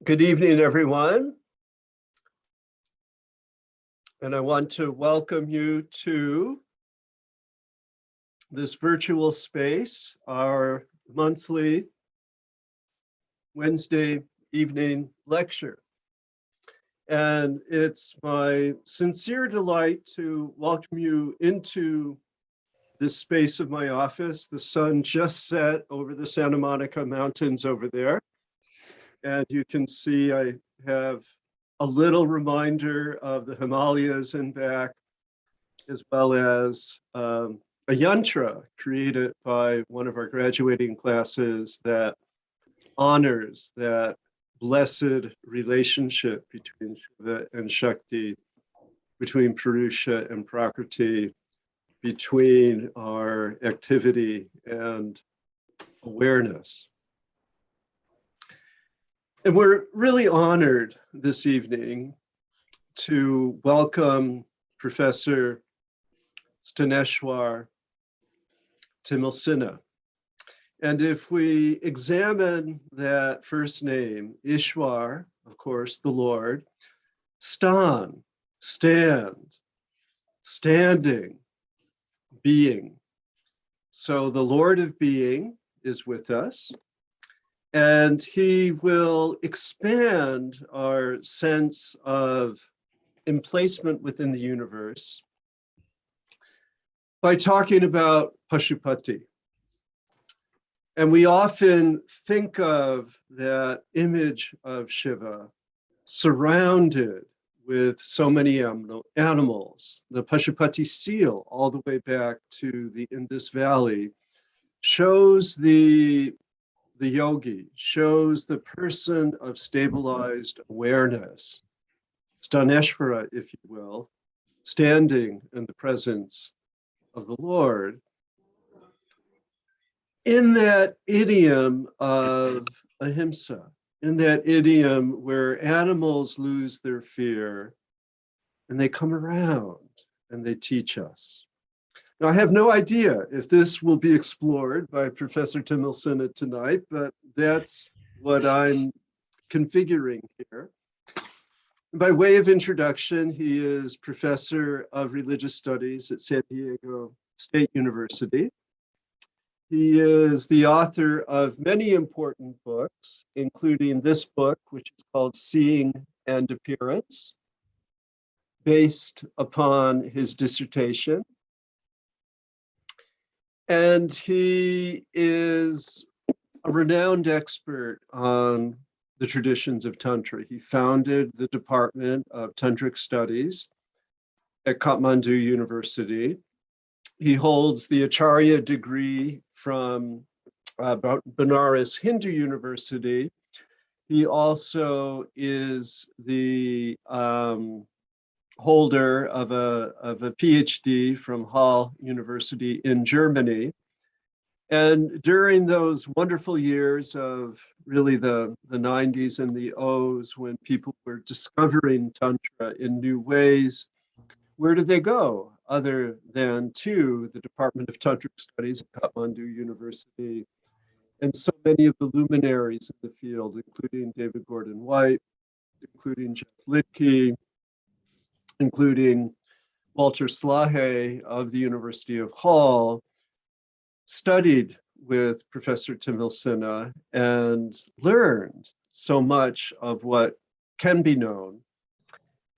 Good evening, everyone. And I want to welcome you to this virtual space, our monthly Wednesday evening lecture. And it's my sincere delight to welcome you into this space of my office. The sun just set over the Santa Monica Mountains over there. And you can see I have a little reminder of the Himalayas in back, as well as a yantra created by one of our graduating classes that honors that blessed relationship between Shiva and Shakti, between Purusha and Prakriti, between our activity and awareness. And we're really honored this evening to welcome Professor Sthaneshwar Timalsina. And if we examine that first name, Ishwar, of course, the Lord, Stan, stand, standing, being. So the Lord of being is with us. And he will expand our sense of emplacement within the universe by talking about Pashupati. And we often think of that image of Shiva surrounded with so many animals. The Pashupati seal, all the way back to the Indus Valley, shows the yogi, shows the person of stabilized awareness, Sthaneshwara, if you will, standing in the presence of the Lord. In that idiom of ahimsa, in that idiom where animals lose their fear and they come around and they teach us. Now, I have no idea if this will be explored by Professor Timalsina tonight, but that's what I'm configuring here. By way of introduction, he is Professor of Religious Studies at San Diego State University. He is the author of many important books, including this book, which is called Seeing and Appearance, based upon his dissertation. And he is a renowned expert on the traditions of Tantra. He founded the Department of Tantric Studies at Kathmandu University. He holds the Acharya degree from Benares Hindu University. He also is the holder of a PhD from Halle University in Germany. And during those wonderful years of really the 90s and the O's, when people were discovering Tantra in new ways, where did they go other than to the Department of Tantric Studies at Kathmandu University? And so many of the luminaries in the field, including David Gordon White, including Jeff Lidke, including Walter Slahe of the University of Halle, studied with Professor Timalsina and learned so much of what can be known.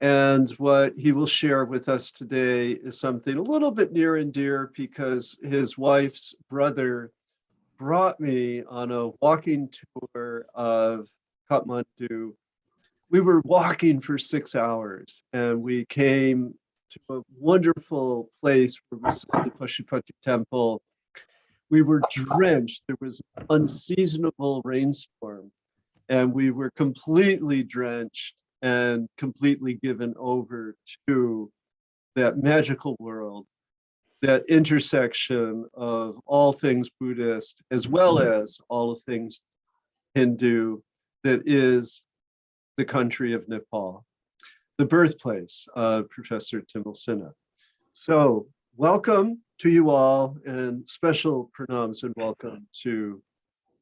And what he will share with us today is something a little bit near and dear because his wife's brother brought me on a walking tour of Kathmandu. We were walking for 6 hours and we came to a wonderful place where we saw the Pashupati temple. We were drenched. There was an unseasonable rainstorm and we were completely drenched and completely given over to that magical world, that intersection of all things Buddhist as well as all things Hindu that is the country of Nepal, the birthplace of Professor Timalsina. So welcome to you all and special pranams and welcome to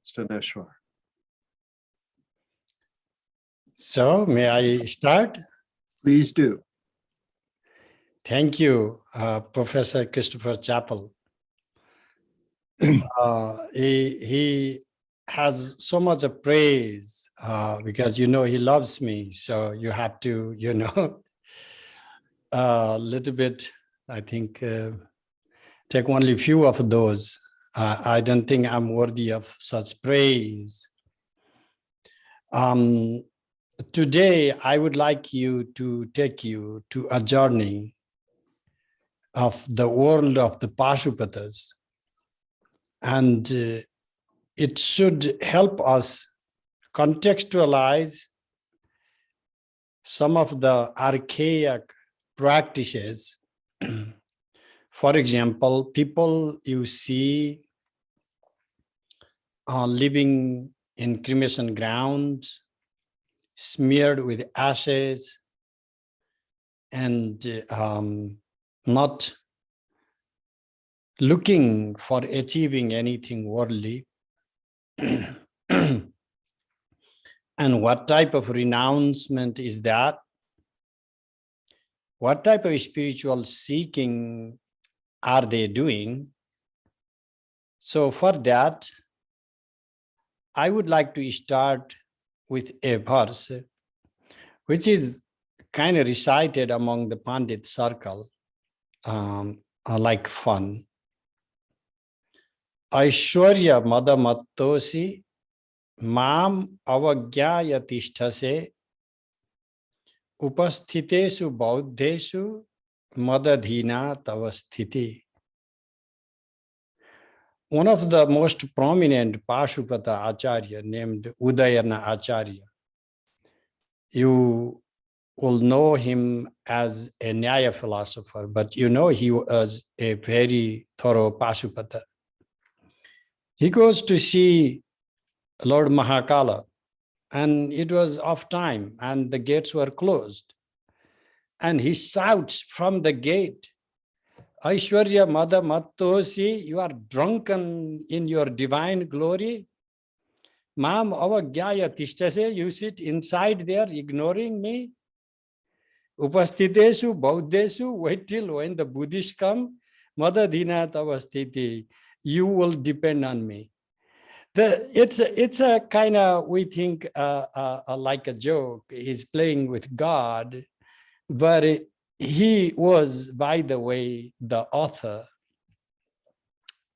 Sthaneshwar. So, may I start? Please do. Thank you, Professor Christopher Chappell. He has so much of praise because, he loves me. So you have to, a little bit, I think, take only few of those. I don't think I'm worthy of such praise. Today, I would like you to take you to a journey of the world of the Pashupatas. And it should help us contextualize some of the archaic practices. For example, people you see living in cremation grounds, smeared with ashes, and not looking for achieving anything worldly. And what type of renouncement is that? What type of spiritual seeking are they doing? So for that, I would like to start with a verse, which is kind of recited among the Pandit circle, like fun. Aishwarya madamattosi mam avagyaya tisthase upasthitesu bauddhesu madadhina tavasthiti. One of the most prominent Pashupata Acharya named Udayana Acharya, you will know him as a Nyaya philosopher, but he was a very thorough Pashupata. He goes to see Lord Mahakala, and it was off time, and the gates were closed. And he shouts from the gate, Aishwarya Mada Mattosi, you are drunken in your divine glory. Mam avagyaya tishtase, you sit inside there ignoring me. Upasthitesu bauddhesu, wait till when the Buddhists come. Madadhina tavasthiti, you will depend on me. It's a kind of, we think, like a joke. He's playing with God, but he was, by the way, the author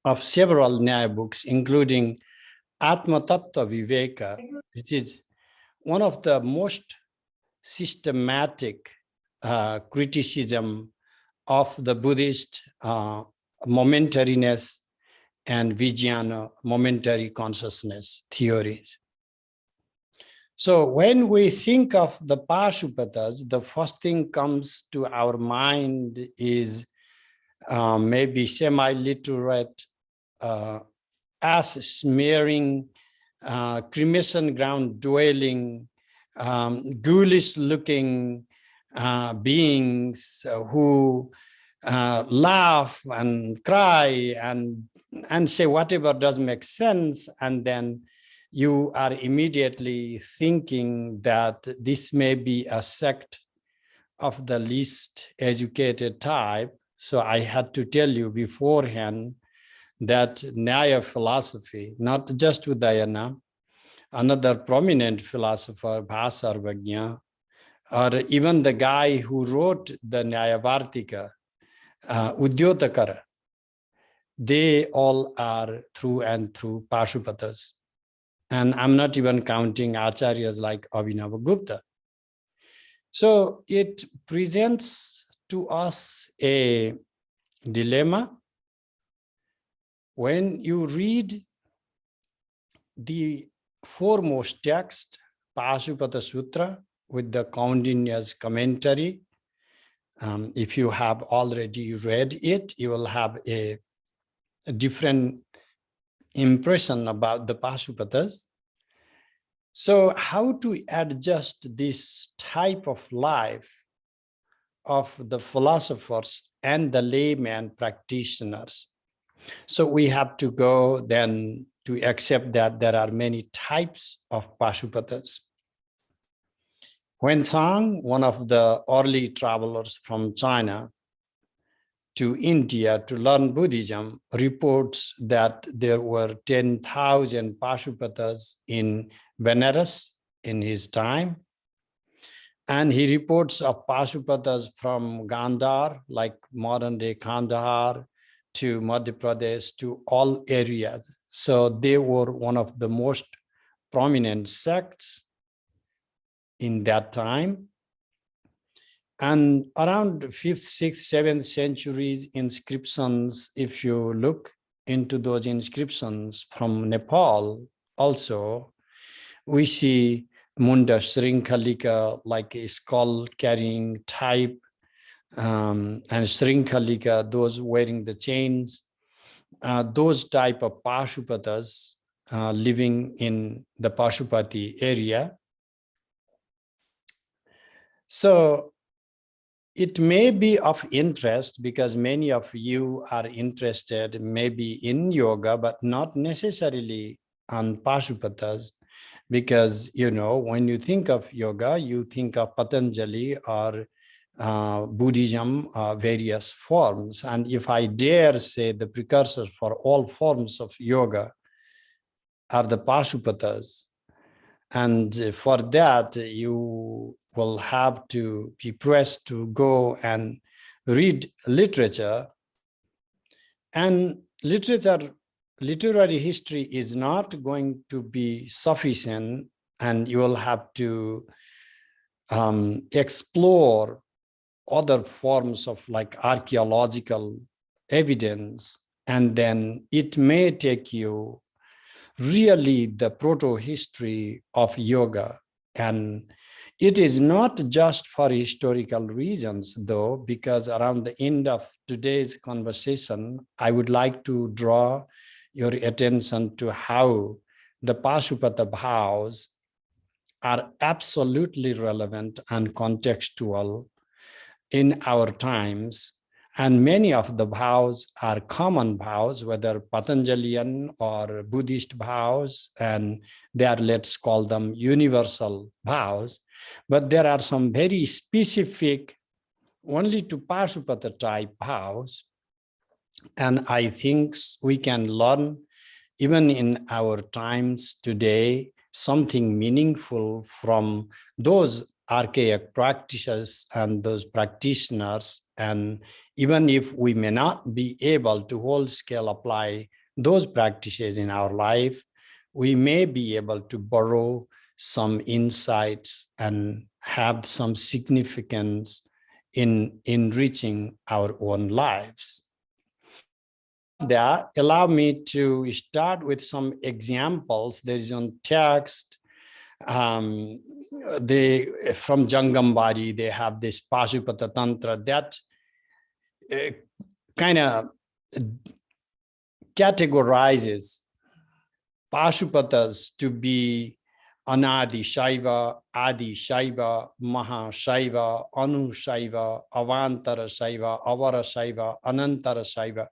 of several Nyaya books, including Atma Tattva Viveka, which is one of the most systematic criticism of the Buddhist momentariness and Vijnana, momentary consciousness theories. So when we think of the Pashupatas, the first thing comes to our mind is maybe semi-literate, ass smearing, cremation ground dwelling, ghoulish looking beings who laugh and cry and say whatever doesn't make sense, and then you are immediately thinking that this may be a sect of the least educated type. So I had to tell you beforehand that Nyaya philosophy, not just Udayana, another prominent philosopher, Bhasarvagnya, or even the guy who wrote the Nyayavartika, Udyotakara, they all are through and through Pashupatas. And I'm not even counting Acharyas like Abhinavagupta. So it presents to us a dilemma. When you read the foremost text, Pashupata Sutra, with the Kauṇḍinya's commentary, if you have already read it, you will have a different impression about the Pashupatas. So how to adjust this type of life of the philosophers and the layman practitioners? So we have to go then to accept that there are many types of Pashupatas. Wenzhang, one of the early travelers from China to India to learn Buddhism, reports that there were 10,000 Pashupatas in Benares in his time. And he reports of Pashupatas from Gandhar, like modern-day Kandahar, to Madhya Pradesh, to all areas. So they were one of the most prominent sects in that time. And around 5th, 6th, 7th centuries inscriptions, if you look into those inscriptions from Nepal also, we see Munda Shrinkhalika, like a skull-carrying type, and Shrinkhalika, those wearing the chains, those type of Pashupatas living in the Pashupati area. So it may be of interest because many of you are interested maybe in yoga, but not necessarily on Pashupatas. Because, you know, when you think of yoga, you think of Patanjali or Buddhism, various forms. And if I dare say the precursors for all forms of yoga are the Pashupatas. And for that, you will have to be pressed to go and read literature. And literary history is not going to be sufficient, and you will have to explore other forms of like archaeological evidence, and then it may take you really the proto-history of yoga. And it is not just for historical reasons, though, because around the end of today's conversation, I would like to draw your attention to how the Pashupata bhavs are absolutely relevant and contextual in our times. And many of the bhavs are common bhavs, whether Patanjalian or Buddhist bhavs, and they are, let's call them universal bhavs. But there are some very specific, only to Pashupata type bhavs. And I think we can learn, even in our times today, something meaningful from those archaic practices and those practitioners. And even if we may not be able to whole scale apply those practices in our life, we may be able to borrow some insights and have some significance in enriching our own lives. That allow me to start with some examples. There is on text. From Jangambari, they have this Pashupata Tantra that kind of categorizes Pashupatas to be Anadi Saiva, Adi Saiva, Maha Saiva, Anu Saiva, Avantara Saiva, Avara Saiva, Anantara Saiva.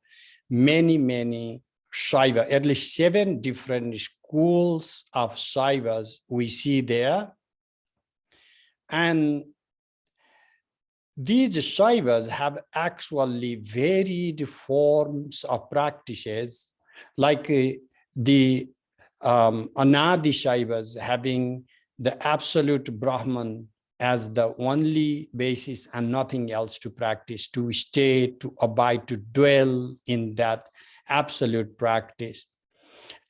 Many Saiva, at least 7 different schools of Saivas we see there. And these Saivas have actually varied forms of practices, like the Anadi Saivas having the absolute Brahman as the only basis and nothing else to practice, to stay, to abide, to dwell in that absolute practice.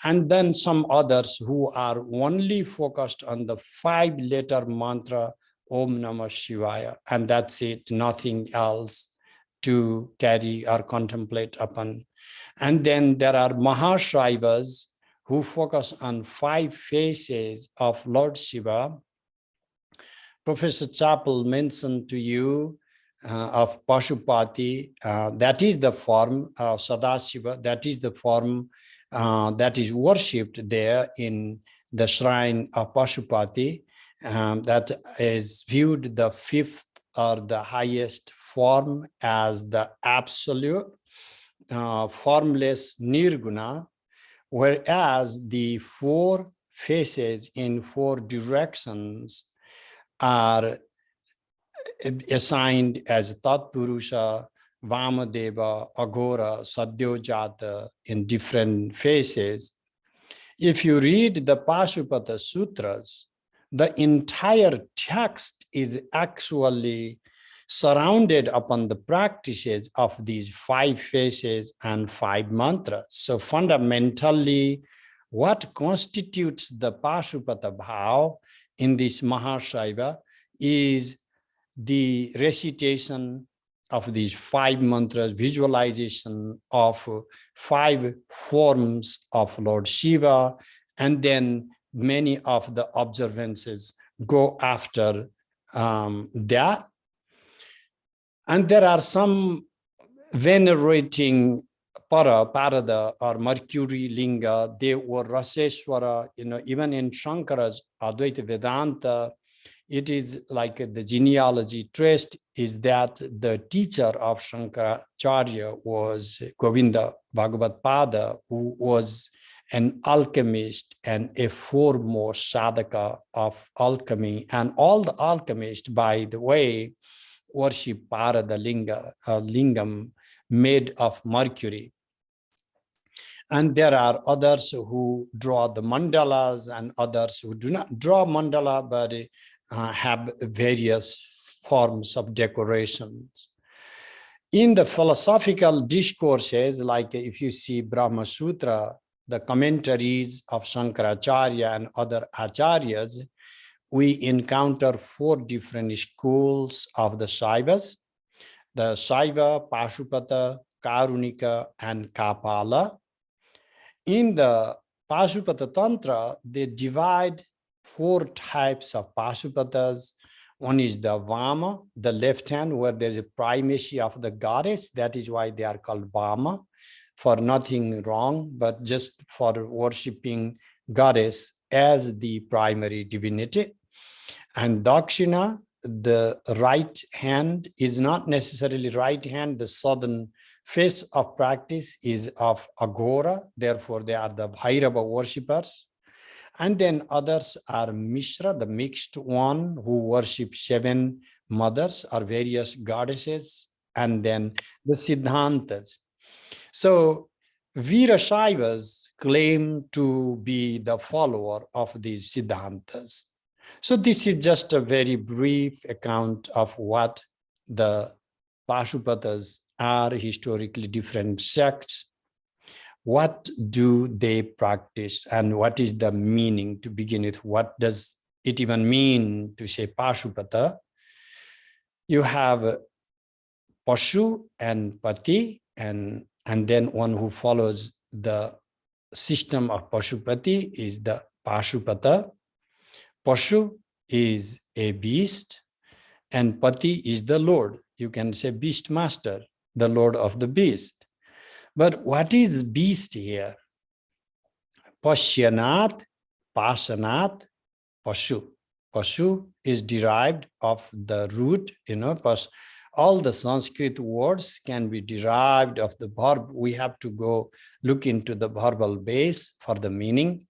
And then some others who are only focused on the 5-letter mantra, Om Namah Shivaya, and that's it, nothing else to carry or contemplate upon. And then there are Mahashaivas who focus on 5 faces of Lord Shiva. Professor Chappell mentioned to you of Pashupati, that is the form of Sadashiva, that is the form that is worshipped there in the shrine of Pashupati, that is viewed the 5th or the highest form as the absolute, formless Nirguna, whereas the 4 faces in 4 directions are assigned as Tatpurusha, Vamadeva, Aghora, Sadyojata in different phases. If you read the Pashupata Sutras, the entire text is actually surrounded upon the practices of these 5 phases and 5 mantras. So fundamentally, what constitutes the Pashupata Bhav in this Mahasaiva is the recitation of these 5 mantras, visualization of 5 forms of Lord Shiva, and then many of the observances go after that. And there are some venerating Parada or Mercury Linga, they were Raseshwara, even in Shankara's Advaita Vedanta, it is like the genealogy traced is that the teacher of Shankaracharya was Govinda Bhagavad-pada, who was an alchemist and a foremost sadhaka of alchemy. And all the alchemists, by the way, worship Parada lingam made of mercury. And there are others who draw the mandalas and others who do not draw mandala, but have various forms of decorations. In the philosophical discourses, like if you see Brahma Sutra, the commentaries of Shankaracharya and other Acharyas, we encounter 4 different schools of the Saivas: the Saiva, Pashupata, Karunika, and Kapala. In the Pashupata Tantra, they divide 4 types of Pashupatas. One is the Vama, the left hand, where there is a primacy of the goddess. That is why they are called Vama, for nothing wrong, but just for worshipping goddess as the primary divinity. And Dakshina, the right hand, is not necessarily right hand. The southern face of practice is of Aghora, therefore they are the Bhairava worshippers. And then others are Mishra, the mixed one, who worship 7 mothers or various goddesses, and then the Siddhantas. So Veerasaivas claim to be the follower of these Siddhantas. So this is just a very brief account of what the Pashupatas are, historically different sects. What do they practice and what is the meaning to begin with? What does it even mean to say Pashupata? You have Pashu and Pati, and then one who follows the system of Pashupati is the Pashupata. Pashu is a beast and Pati is the Lord. You can say beast master, the Lord of the beast. But what is beast here? Pashyanat, Pasanat, Pashu. Pashu is derived of the root, all the Sanskrit words can be derived of the verb. We have to go look into the verbal base for the meaning.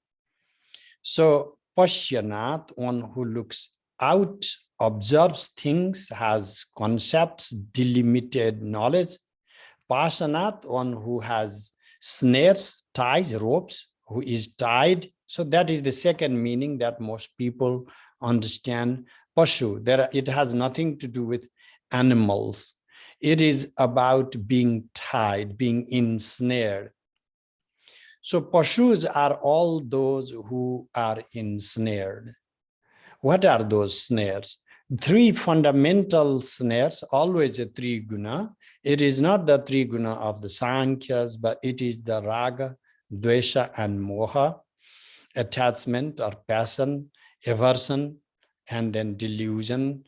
So Pashyanat, one who looks out, observes things, has concepts, delimited knowledge. Pasanat, one who has snares, ties, ropes, who is tied. So that is the second meaning that most people understand. Pashu, it has nothing to do with animals. It is about being tied, being ensnared. So Pashus are all those who are ensnared. What are those snares? 3 fundamental snares, always a 3 guna. It is not the 3 guna of the Sankhyas, but it is the raga, dvesha, and moha, attachment or passion, aversion, and then delusion.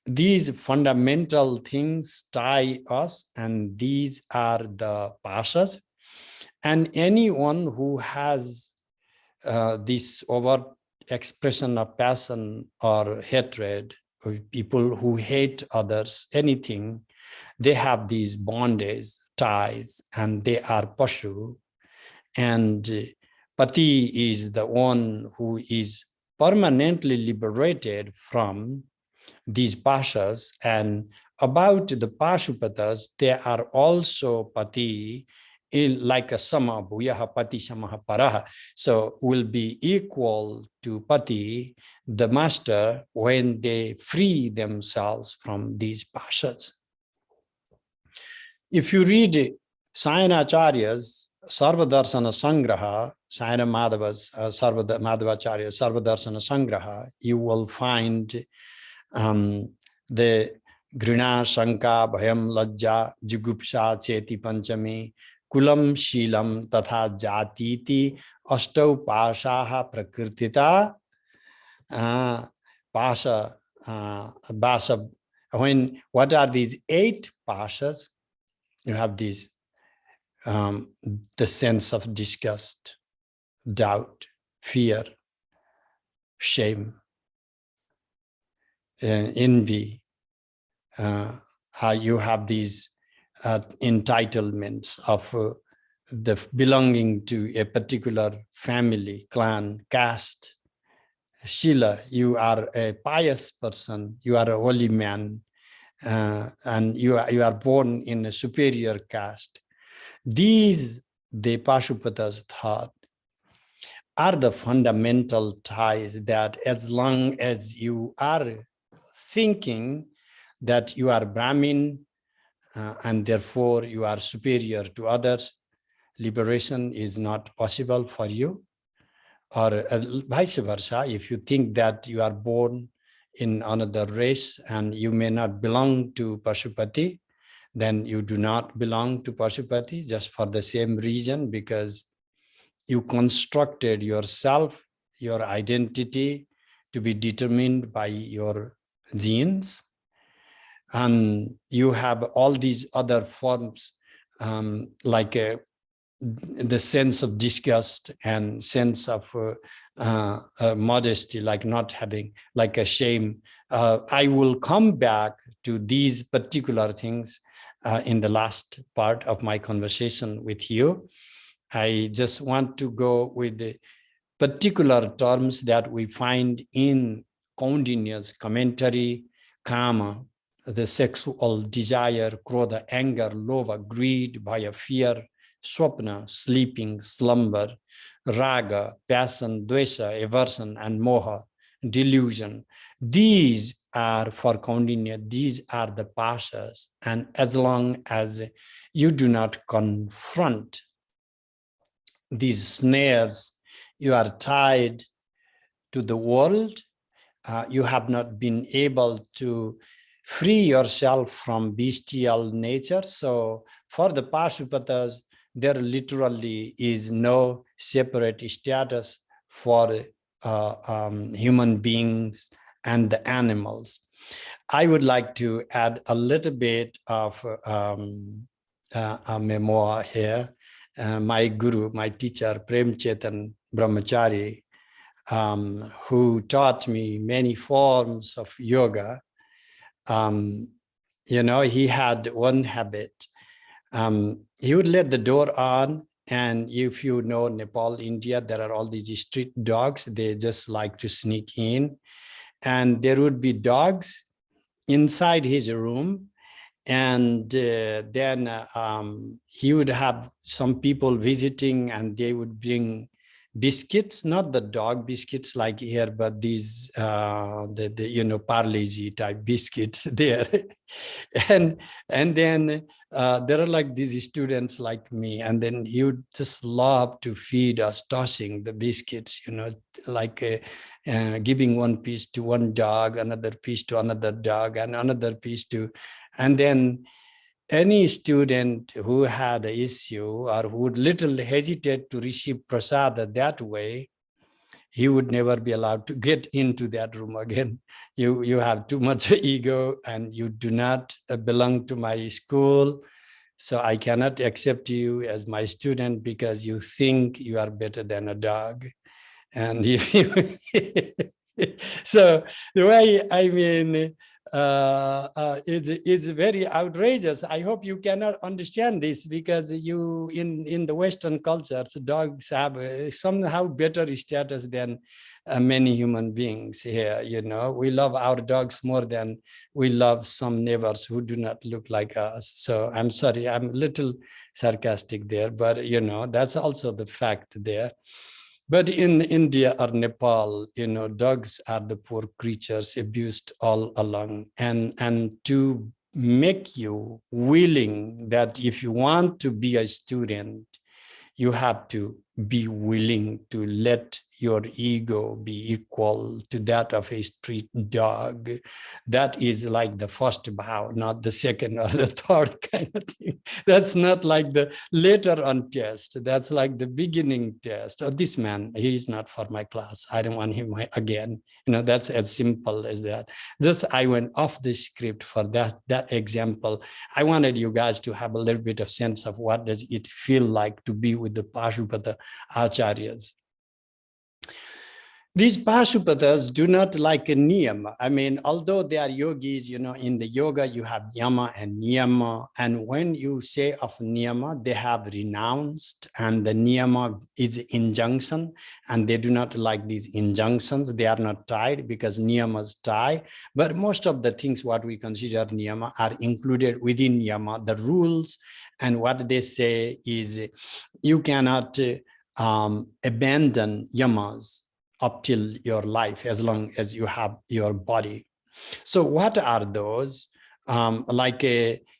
These fundamental things tie us, and these are the pashas. And anyone who has this overt expression of passion or hatred, or people who hate others, anything, they have these bondage, ties, and they are Pashu. And Pati is the one who is permanently liberated from these pashas. And about the Pashupatas, they are also pati, in like a sama bhuyaha pati samaha paraha. So will be equal to pati, the master, when they free themselves from these pashas. If you read Sayana Acharya's Sarvadarshana Sangraha, Sayana Madhava's Madhavacharya Sarvadarshana Sangraha, you will find the Grina, Shanka, Bhayam, Lajja, Jugupsha, Cheti Panchami, Kulam, Shilam, Tatha Jatiti, Ashtau Pashaha Prakritita, Pasha, Basa. What are these 8 pashas? You have these, the sense of disgust, doubt, fear, shame, envy. You have these entitlements of the belonging to a particular family, clan, caste. Shila, you are a pious person, you are a holy man, and you are born in a superior caste. These, the Pashupatas thought, are the fundamental ties that as long as you are thinking that you are Brahmin and therefore you are superior to others, liberation is not possible for you. Or vice versa, if you think that you are born in another race and you may not belong to Pashupati, then you do not belong to Pashupati just for the same reason, because you constructed yourself, your identity, to be determined by your genes. And you have all these other forms, like the sense of disgust and sense of modesty, like not having, like a shame. I will come back to these particular things in the last part of my conversation with you. I just want to go with the particular terms that we find in Kauṇḍinya's commentary: kama, the sexual desire; krodha, anger; lova, greed; bhaya, fear; swapna, sleeping, slumber; raga, passion; dvesha, aversion; and moha, delusion. These are, for Kauṇḍinya, these are the pashas. And as long as you do not confront these snares, you are tied to the world. You have not been able to free yourself from bestial nature. So for the Pashupatas, there literally is no separate status for human beings and the animals. I would like to add a little bit of a memoir here. My guru, my teacher, Prem Chetan Brahmachari, who taught me many forms of yoga, he had one habit. He would let the door on, and if you know Nepal, India, there are all these street dogs. They just like to sneak in, and there would be dogs inside his room. And then he would have some people visiting, and they would bring biscuits, not the dog biscuits like here, but these Parle-G type biscuits there. and then there are like these students like me, and then he would just love to feed us, tossing the biscuits, like giving one piece to one dog, another piece to another dog, and another piece to. And then any student who had an issue or who would little hesitate to receive prasada that way, he would never be allowed to get into that room again. You have too much ego, and you do not belong to my school. So I cannot accept you as my student because you think you are better than a dog. And if you so the way, it's very outrageous. I hope you cannot understand this, because you in the Western cultures, dogs have somehow better status than many human beings here. We love our dogs more than we love some neighbors who do not look like us. So I'm sorry, I'm a little sarcastic there, but that's also the fact there. But in India or Nepal, dogs are the poor creatures abused all along. And to make you willing that if you want to be a student, you have to be willing to let your ego be equal to that of a street dog. That is like the first vow, not the second or the third kind of thing. That's not like the later on test. That's like the beginning test. Oh, this man, he is not for my class. I don't want him again. That's as simple as that. Just I went off the script for that example. I wanted you guys to have a little bit of sense of what does it feel like to be with the Pashupata Acharyas. These Pashupatas do not like a niyama. I mean, although they are yogis, in the yoga, you have yama and niyama. And when you say of niyama, they have renounced, and the niyama is injunction, and they do not like these injunctions. They are not tied because niyamas tie. But most of the things what we consider niyama are included within niyama, the rules. And what they say is you cannot abandon yamas up till your life, as long as you have your body. So what are those?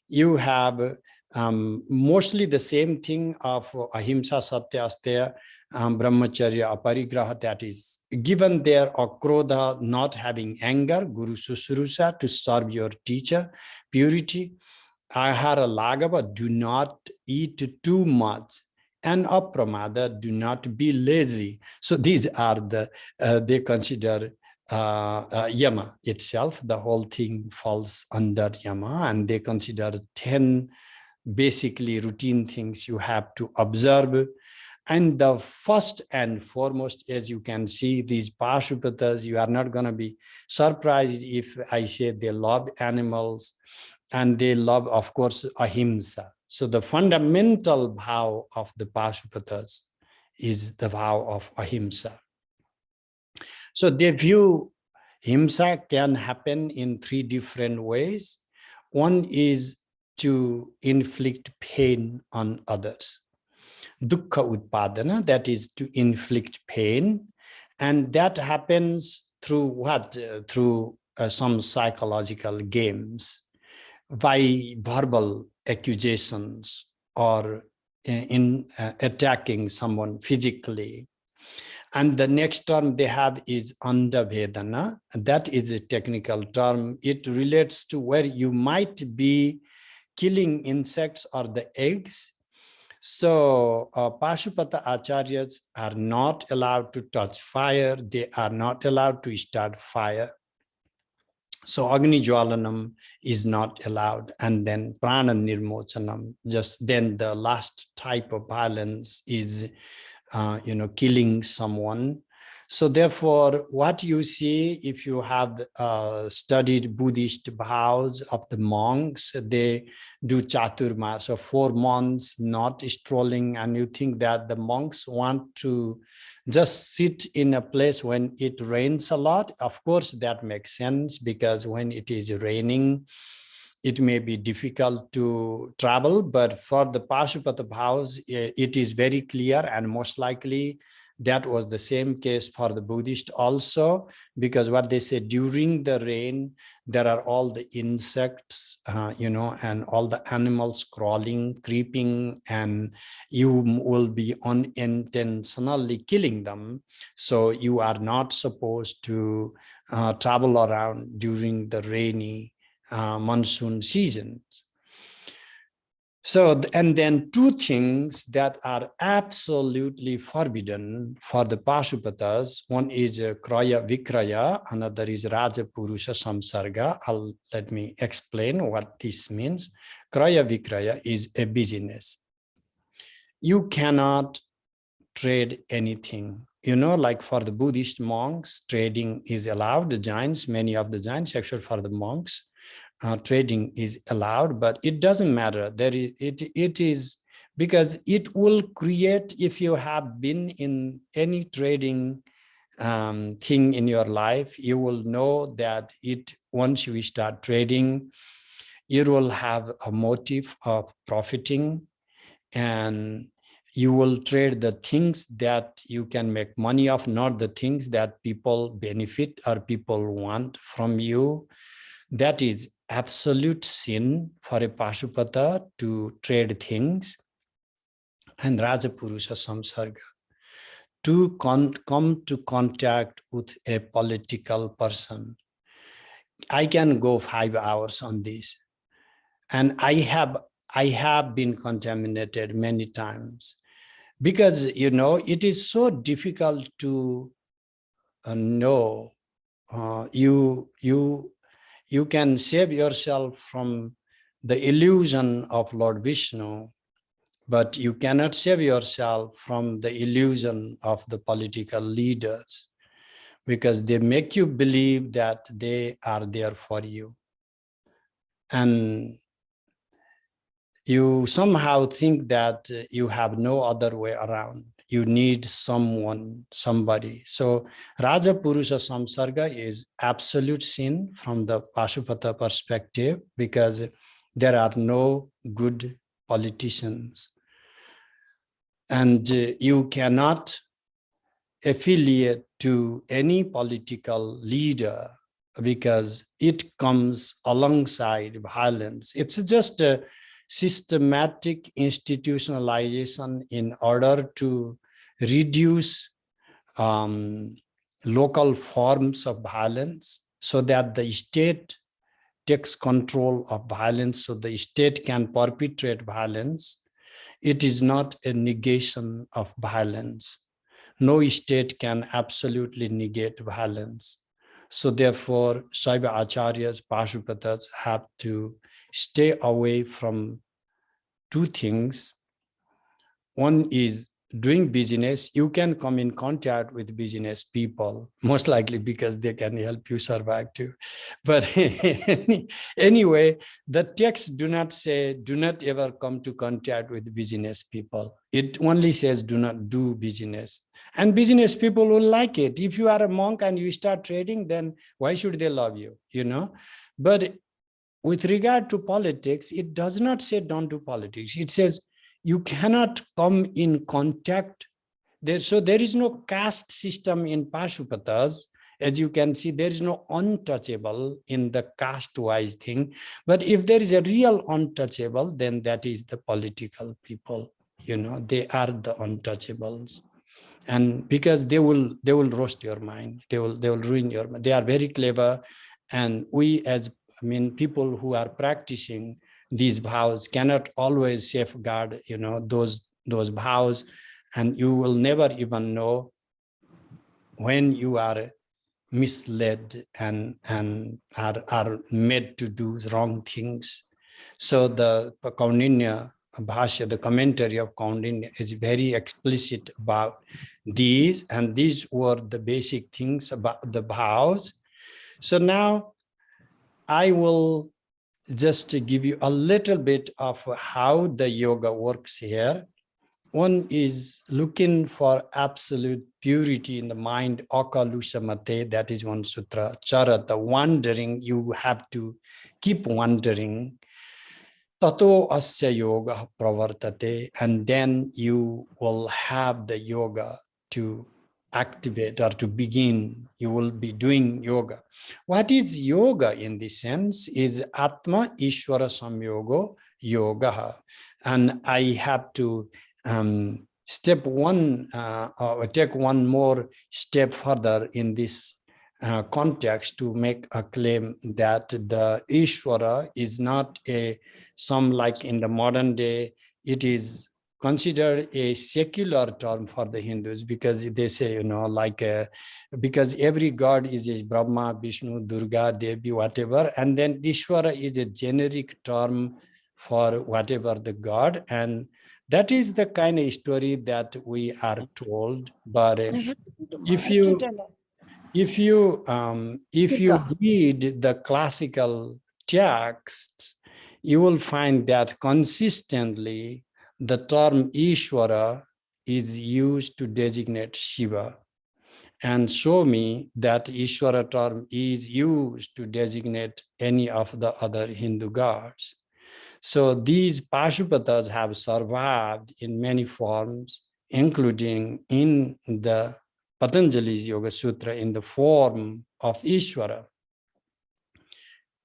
You have mostly the same thing of ahimsa, satya, asteya, brahmacharya, aparigraha, that is given there, or krodha, not having anger, guru susrusa, to serve your teacher, purity, ahara laghava, do not eat too much, and apramada, do not be lazy. So these are they consider yama itself. The whole thing falls under yama, and they consider 10 basically routine things you have to observe. And the first and foremost, as you can see, these Pashupatas, you are not going to be surprised if I say they love animals, and they love, of course, ahimsa. So the fundamental vow of the Pashupatas is the vow of ahimsa. So they view himsa can happen in 3 different ways. One is to inflict pain on others. Dukkha utpadana, that is to inflict pain. And that happens through what? Through some psychological games, by verbal accusations, or in attacking someone physically. And the next term they have is andavedana. That is a technical term. It relates to where you might be killing insects or the eggs. So Pashupata Acharyas are not allowed to touch fire. They are not allowed to start fire. So Agni Jwalanam is not allowed. And then Prana Nirmochanam, just then the last type of violence is, killing someone. So therefore, what you see, if you have studied Buddhist vows of the monks, they do Chaturmasa, 4 months, not strolling, and you think that the monks want to just sit in a place when it rains a lot. Of course, that makes sense, because when it is raining, it may be difficult to travel. But for the Pashupata vows, it is very clear, and most likely that was the same case for the Buddhist also, because what they say, during the rain, there are all the insects, and all the animals crawling, creeping, and you will be unintentionally killing them. So you are not supposed to travel around during the rainy monsoon seasons. So, and then 2 things that are absolutely forbidden for the Pashupatas. One is Kraya Vikraya, another is Raja Purusha Samsarga. Let me explain what this means. Kraya Vikraya is a business. You cannot trade anything. Like for the Buddhist monks, trading is allowed. The Jains, many of the Jains, except for the monks, trading is allowed, but it doesn't matter. It is because it will create, if you have been in any trading thing in your life, you will know that once you start trading, you will have a motive of profiting, and you will trade the things that you can make money of, not the things that people benefit or people want from you. That is absolute sin for a Pashupata to trade things. And Rajapurusha Samsarga, to come to contact with a political person. I can go 5 hours on this. And I have been contaminated many times, because, it is so difficult to know. You can save yourself from the illusion of Lord Vishnu, but you cannot save yourself from the illusion of the political leaders, because they make you believe that they are there for you. And you somehow think that you have no other way around. You need somebody. So Rajapurusha Samsarga is absolute sin from the Pashupata perspective, because there are no good politicians. And you cannot affiliate to any political leader, because it comes alongside violence. It's just a systematic institutionalization in order to reduce local forms of violence, so that the state takes control of violence, so the state can perpetrate violence. It is not a negation of violence. No state can absolutely negate violence. So therefore, Saiva Acharyas, Pashupatas have to stay away from 2 things. One is doing business. You can come in contact with business people, most likely because they can help you survive too. But anyway, the text do not say, do not ever come to contact with business people. It only says, do not do business. And business people will like it. If you are a monk and you start trading, then why should they love you, But with regard to politics, it does not say don't do politics. It says you cannot come in contact. So there is no caste system in Pashupatas. As you can see, there is no untouchable in the caste-wise thing. But if there is a real untouchable, then that is the political people. They are the untouchables. And because they will roast your mind, they will ruin your mind. They are very clever, and we people who are practicing these vows cannot always safeguard those vows, and you will never even know when you are misled and are made to do wrong things. So the Kauṇḍinya Bhashya, the commentary of Kauṇḍinya, is very explicit about these, and these were the basic things about the vows. So now I will just give you a little bit of how the yoga works here. One is looking for absolute purity in the mind, akalusha mate, that is one sutra. Charata, wandering, you have to keep wandering. Tato asya yoga pravartate, and then you will have the yoga to activate or to begin. You will be doing yoga. What is yoga in this sense is Atma Ishvara Samyogo Yoga. And I have to step one, take one more step further in this context to make a claim that the Ishvara is not some like in the modern day, it is considered a secular term for the Hindus, because they say, because every god is a Brahma, Vishnu, Durga, Devi, whatever, and then Ishvara is a generic term for whatever the god, and that is the kind of story that we are told. But if you read the classical text, you will find that consistently the term Ishvara is used to designate Shiva. and show me that Ishvara term is used to designate any of the other Hindu gods. So these Pashupatas have survived in many forms, including in the Patanjali's Yoga Sutra in the form of Ishvara.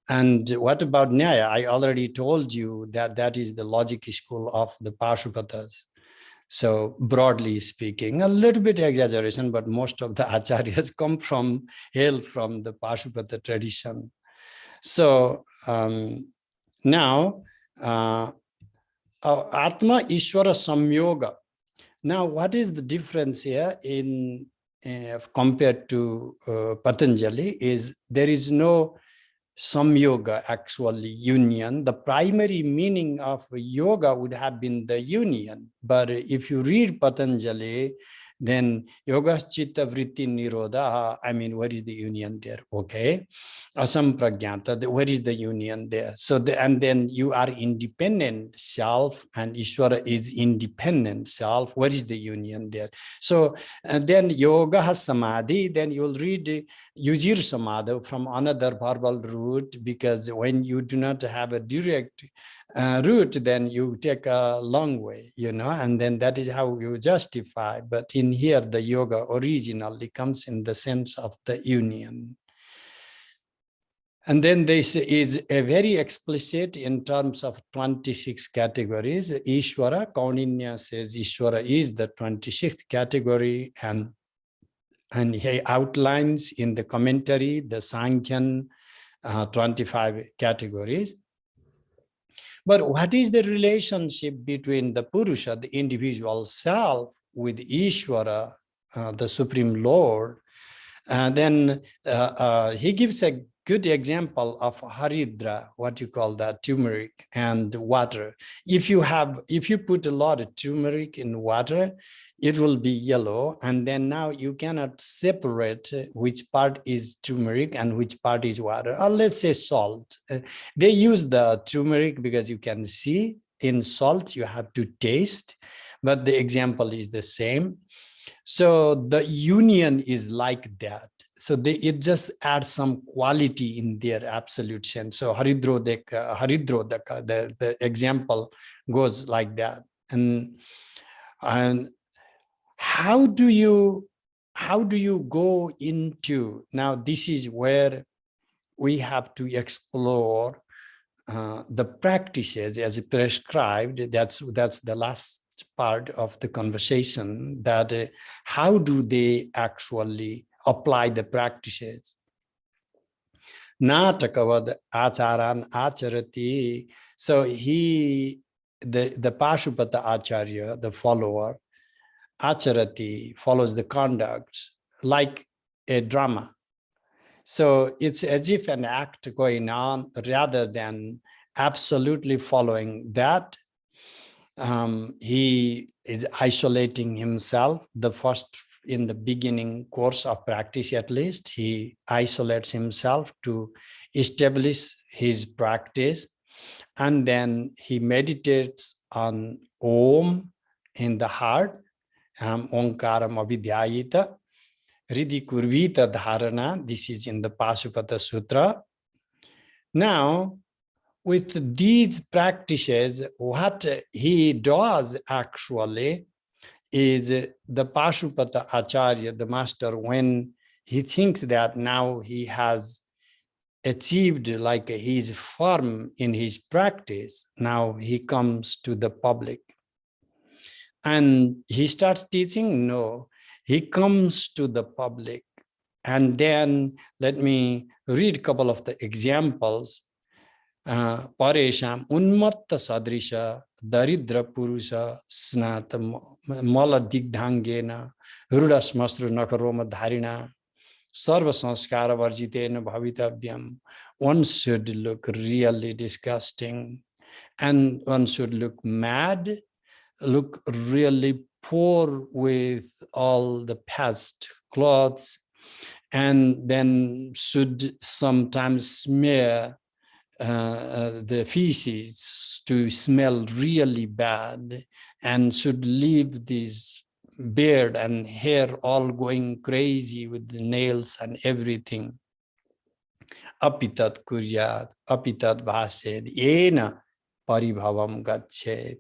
And what about Nyaya? I already told you that that is the logic school of the Pashupatas. So broadly speaking, a little bit exaggeration, but most of the acharyas hail from the Pashupata tradition. So now, Atma Ishvara Samyoga. Now, what is the difference here in compared to Patanjali is there is no Samyoga, actually union. The primary meaning of yoga would have been the union. But if you read Patanjali, then yoga chitta vritti nirodha, I mean, where is the union there? Okay. Asampragyata, where is the union there? So, and then you are independent self and Ishvara is independent self. Where is the union there? So, and then yoga has samadhi, then you will read yujir samadhi from another verbal root, because when you do not have a direct route, then you take a long way, you know, and then that is how you justify. But in here, the yoga originally comes in the sense of the union. And then this is a very explicit in terms of 26 categories. Ishvara, Kauṇḍinya says Ishvara is the 26th category, and he outlines in the commentary the Sankhyan 25 categories. But what is the relationship between the Purusha, the individual self, with Ishvara, the Supreme Lord? Then he gives a good example of haridra, what you call that, turmeric and water. If you put a lot of turmeric in water, it will be yellow, and then now you cannot separate which part is turmeric and which part is water, or let's say salt. They use the turmeric because you can see. In salt you have to taste, but the example is the same. So the union is like that. So it just adds some quality in their absolute sense. So haridrodaka, the example goes like that. And how do you go into, now this is where we have to explore the practices as prescribed. That's the last part of the conversation, that how do they actually apply the practices. Natakavad acharan acharati. So the Pashupata Acharya, the follower, acharati, follows the conducts like a drama. So it's as if an act going on rather than absolutely following that. He is isolating himself. In the beginning course of practice, at least, he isolates himself to establish his practice. And then he meditates on Om in the heart, Omkaram Abhidyayita, Hridi Kurvita Dharana. This is in the Pashupata Sutra. Now, with these practices, what he does actually is the Pashupata Acharya, the master, when he thinks that now he has achieved, like he is firm in his practice, now he comes to the public. And he starts teaching? No, he comes to the public. And then let me read a couple of the examples. Paresham unmatta sadrisha daridra purusha snata mala digdhangena rudasmasru nakaroma dharina sarva sanskara varjitena bhavitavyam. One should look really disgusting, and one should look mad, look really poor with all the past clothes, and then should sometimes smear the feces to smell really bad, and should leave these beard and hair all going crazy with the nails and everything. Apitat kuryat, apitat bhased, yena paribhavam gachet.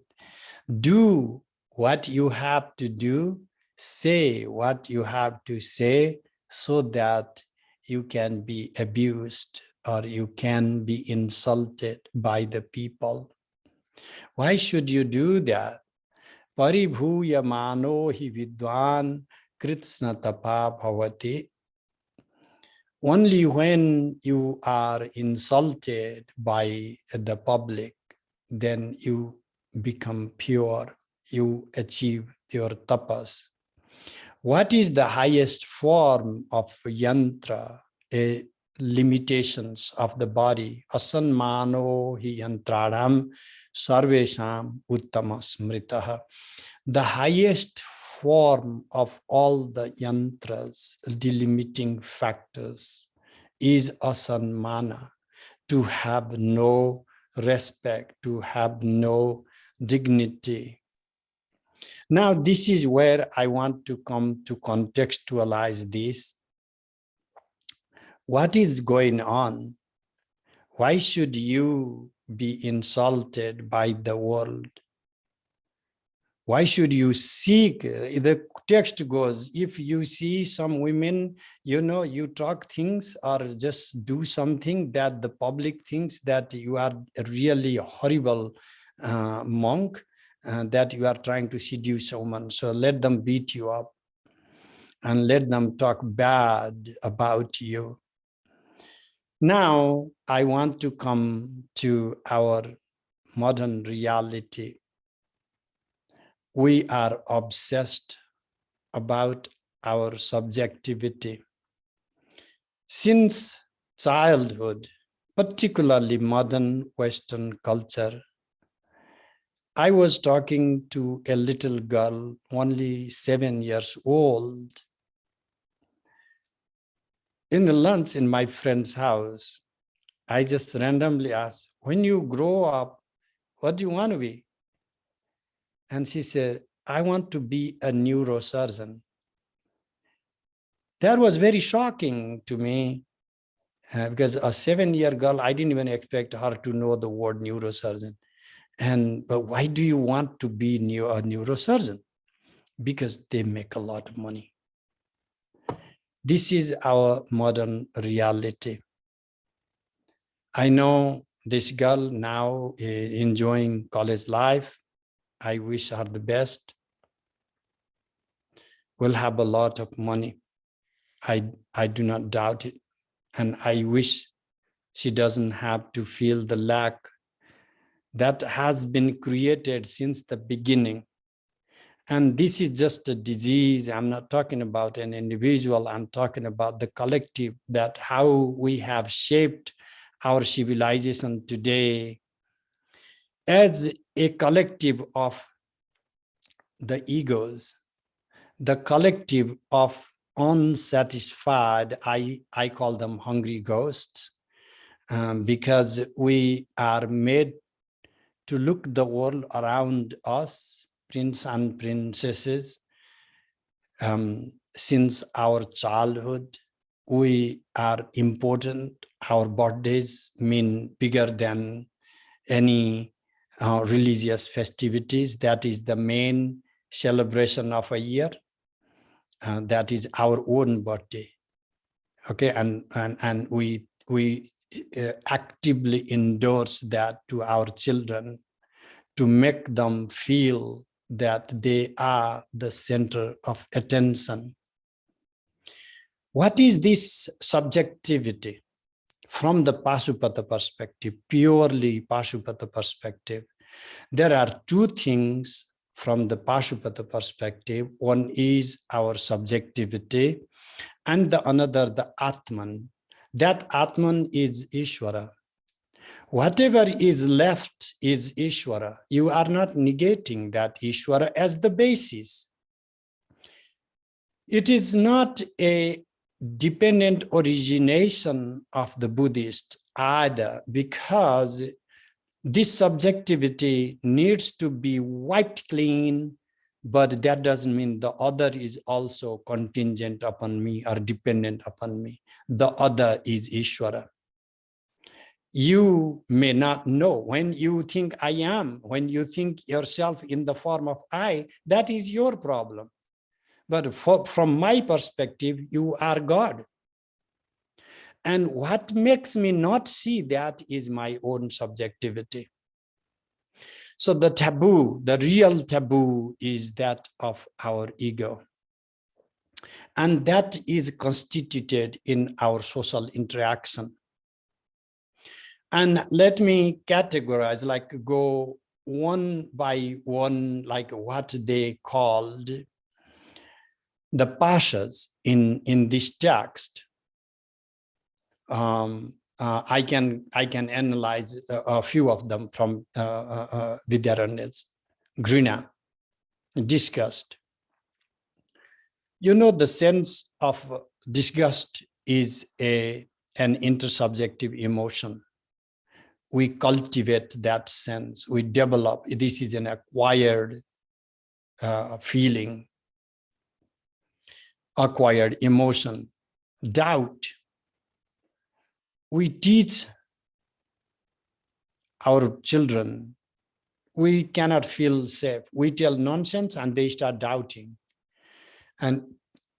Do what you have to do, say what you have to say, so that you can be abused or you can be insulted by the people. Why should you do that? Paribhuya mano hi vidwan kritsna tapa bhavati. Only when you are insulted by the public, then you become pure, you achieve your tapas. What is the highest form of yantra, limitations of the body? Asanmano hi yantradam sarvesham uttama smritaha. The highest form of all the yantras, delimiting factors, is asanmana, to have no respect, to have no dignity. Now, this is where I want to come to contextualize this. What is going on? Why should you be insulted by the world? Why should you seek? The text goes, if you see some women, you talk things or just do something that the public thinks that you are a really horrible monk, that you are trying to seduce a woman. So let them beat you up and let them talk bad about you. Now, I want to come to our modern reality. We are obsessed about our subjectivity. Since childhood, particularly modern Western culture, I was talking to a little girl, only 7 years old, in the lunch in my friend's house. I just randomly asked, when you grow up, what do you want to be? And she said, I want to be a neurosurgeon. That was very shocking to me because a 7-year girl, I didn't even expect her to know the word neurosurgeon. But why do you want to be a neurosurgeon? Because they make a lot of money. This is our modern reality. I know this girl now enjoying college life. I wish her the best. Will have a lot of money. I do not doubt it. And I wish she doesn't have to feel the lack that has been created since the beginning. And this is just a disease. I'm not talking about an individual. I'm talking about the collective, that how we have shaped our civilization today as a collective of the egos, the collective of unsatisfied, I call them hungry ghosts, because we are made to look the world around us, prince and princesses. Since our childhood, we are important. Our birthdays mean bigger than any religious festivities. That is the main celebration of a year. That is our own birthday. Okay, and we actively endorse that to our children to make them feel that they are the center of attention. What is this subjectivity? From the Pashupata perspective, purely Pashupata perspective, there are two things from the Pashupata perspective. One is our subjectivity, and the another, the Atman. That Atman is Ishvara. Whatever is left is Ishvara. You are not negating that Ishvara as the basis. It is not a dependent origination of the Buddhist either, because this subjectivity needs to be wiped clean but that doesn't mean the other is also contingent upon me or dependent upon me. The other is Ishvara. You may not know. When you think I am, when you think yourself in the form of I, that is your problem. But from my perspective, you are God. And what makes me not see that is my own subjectivity. So the taboo, the real taboo, is that of our ego. And that is constituted in our social interaction. And let me categorize, like go one by one, like what they called the pashas in this text. I can analyze a few of them from Vidyaranya's. Grina, disgust. You know, the sense of disgust is an intersubjective emotion. We cultivate that sense, we develop. This is an acquired feeling, acquired emotion. Doubt. We teach our children, we cannot feel safe. We tell nonsense and they start doubting. And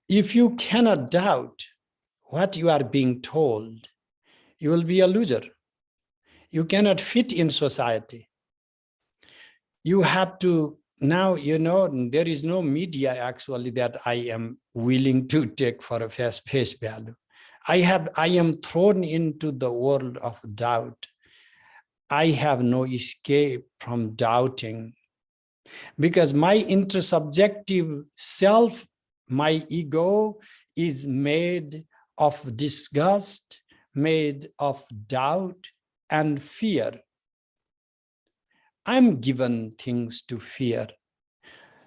if you cannot doubt what you are being told, you will be a loser. You cannot fit in society. You have to, now, you know, there is no media actually that I am willing to take for a face value. I am thrown into the world of doubt. I have no escape from doubting because my intersubjective self, my ego, is made of disgust, made of doubt and fear. I'm given things to fear.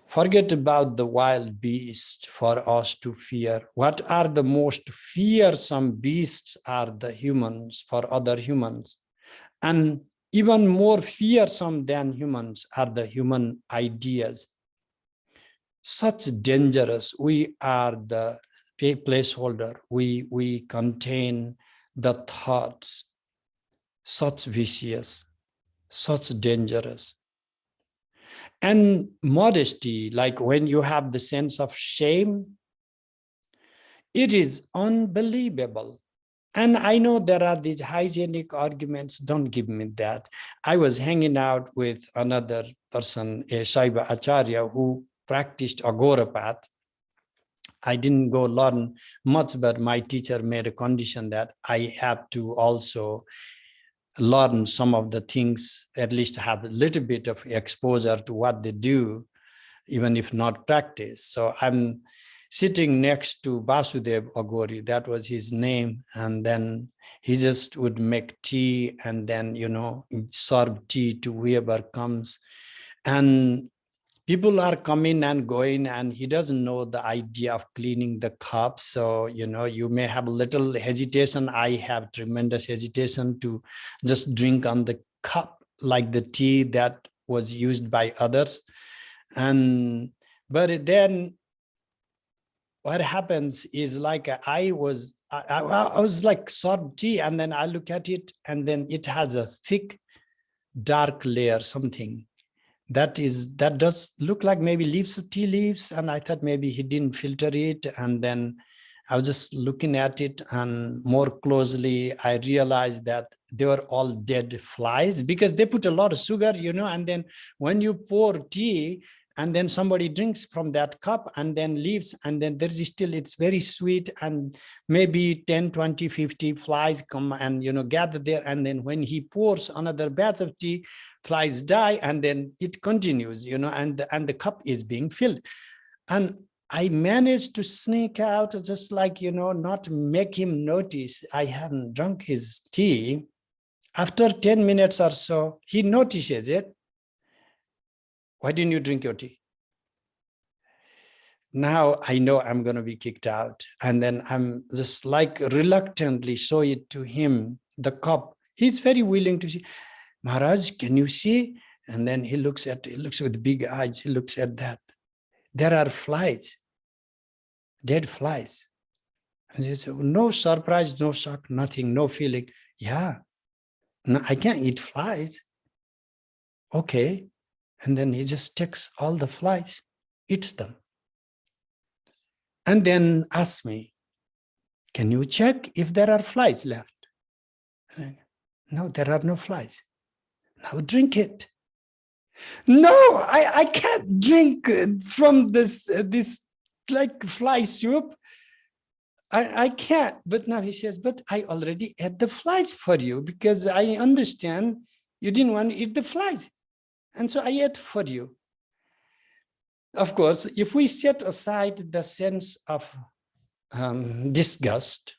Forget about the wild beast for us to fear. What are the most fearsome beasts are the humans for other humans. And even more fearsome than humans are the human ideas. Such dangerous, we are the placeholder. We contain the thoughts. Such vicious, such dangerous. And modesty, like when you have the sense of shame, it is unbelievable. And I know there are these hygienic arguments, don't give me that. I was hanging out with another person, a Saiva Acharya, who practiced Agorapath. I didn't go learn much, but my teacher made a condition that I have to also learn some of the things, at least have a little bit of exposure to what they do, even if not practice. So I'm sitting next to Vasudev Agori, that was his name. And then he just would make tea and then, you know, serve tea to whoever comes. And people are coming and going, and he doesn't know the idea of cleaning the cups. So, you know, you may have a little hesitation. I have tremendous hesitation to just drink on the cup, like the tea that was used by others. But then what happens is like I was like served tea, and then I look at it, and then it has a thick, dark layer, something. That does look like maybe leaves of tea leaves. And I thought maybe he didn't filter it. And then I was just looking at it, and more closely, I realized that they were all dead flies because they put a lot of sugar, you know, and then when you pour tea and then somebody drinks from that cup and then leaves, and then there's still, it's very sweet, and maybe 10, 20, 50 flies come and, you know, gather there. And then when he pours another batch of tea, flies die, and then it continues, you know, and the cup is being filled. And I managed to sneak out, just like, you know, not make him notice I hadn't drunk his tea. After 10 minutes or so, he notices it. Why didn't you drink your tea? Now I know I'm going to be kicked out. And then I'm just like reluctantly show it to him, the cup. He's very willing to see. Maharaj, can you see? And then he looks with big eyes, he looks at that. there are flies, dead flies. And he said, no surprise, no shock, nothing, no feeling. Yeah, no, I can't eat flies. Okay. And then he just takes all the flies, eats them. And then asks me, can you check if there are flies left? No, there are no flies. Now drink it. No, I can't drink from this like fly soup. I can't. But now he says, but I already ate the flies for you because I understand you didn't want to eat the flies. And so I ate for you. Of course, if we set aside the sense of disgust,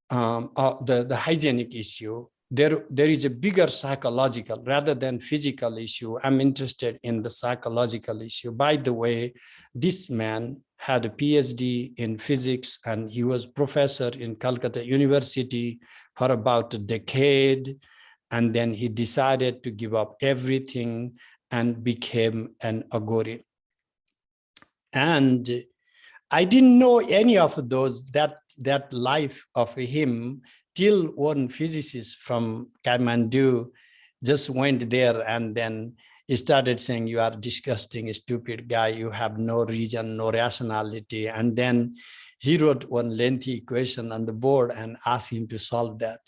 the hygienic issue, there is a bigger psychological rather than physical issue. I'm interested in the psychological issue. By the way, this man had a PhD in physics and he was professor in Calcutta University for about a decade. And then he decided to give up everything and became an Aghori. And I didn't know any of those, that life of him, till one physicist from Kathmandu just went there and then he started saying, you are disgusting, stupid guy, you have no reason, no rationality. And then he wrote one lengthy equation on the board and asked him to solve that.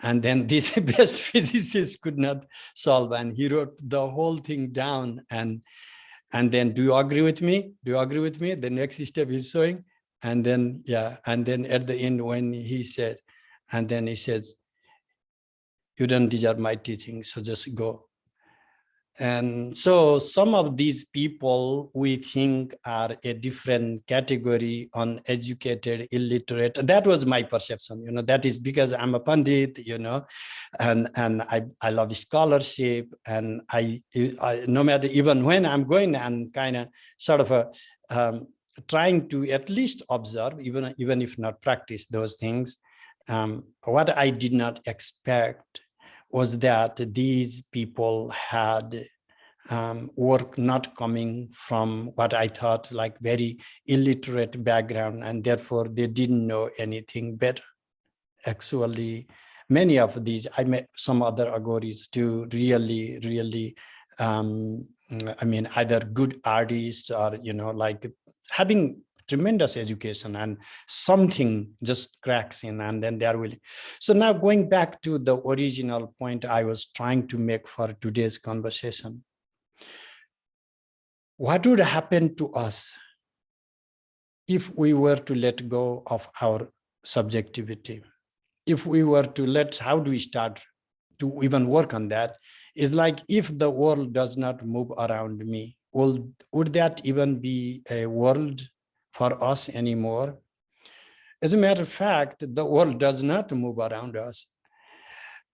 And then this best physicist could not solve, and he wrote the whole thing down. And then, do you agree with me? Do you agree with me? The next step he's showing. And then, yeah. And then at the end, when he said, and then he says, you don't deserve my teaching, so just go. And so some of these people we think are a different category, uneducated, illiterate. That was my perception, that is because I'm a Pandit, and I love scholarship. And I no matter, even when I'm going and kind of sort of trying to at least observe, even if not practice those things, what I did not expect was that these people had work not coming from what I thought like very illiterate background, and therefore they didn't know anything better. Actually, many of these, I met some other Aghoris too, really, either good artists or, like having tremendous education, and something just cracks in and then they are willing. So now going back to the original point I was trying to make for today's conversation, what would happen to us if we were to let go of our subjectivity? If we were to how do we start to even work on that? Is like, if the world does not move around me, would that even be a world for us anymore? As a matter of fact, the world does not move around us.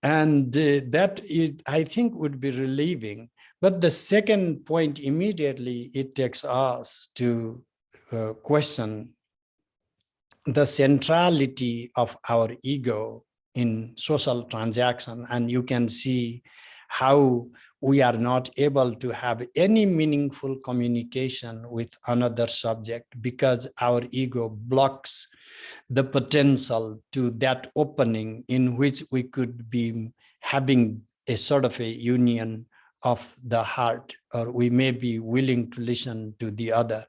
And I think, would be relieving. But the second point, immediately, it takes us to question the centrality of our ego in social transaction. And you can see how we are not able to have any meaningful communication with another subject because our ego blocks the potential to that opening in which we could be having a sort of a union of the heart, or we may be willing to listen to the other.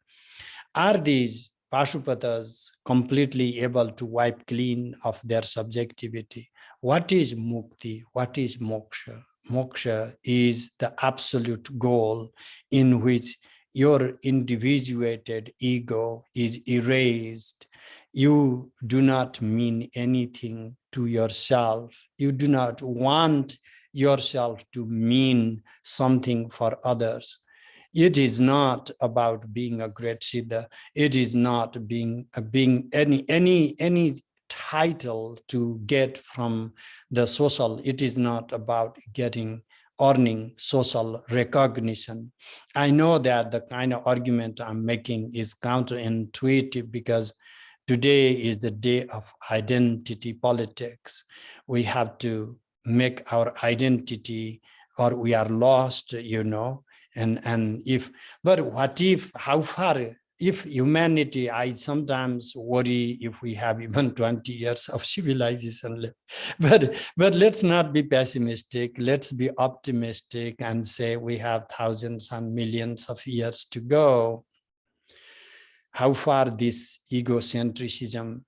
Are these Pashupatas completely able to wipe clean of their subjectivity? What is mukti? What is moksha? Moksha is the absolute goal in which your individuated ego is erased. You do not mean anything to yourself. You do not want yourself to mean something for others. It is not about being a great Siddha. It is not being any title to get from the social. It is not about earning social recognition. I know that the kind of argument I'm making is counterintuitive because today is the day of identity politics. We have to make our identity, or we are lost, But what if, how far, if humanity, I sometimes worry if we have even 20 years of civilization left. But let's not be pessimistic. Let's be optimistic and say we have thousands and millions of years to go. How far this egocentrism.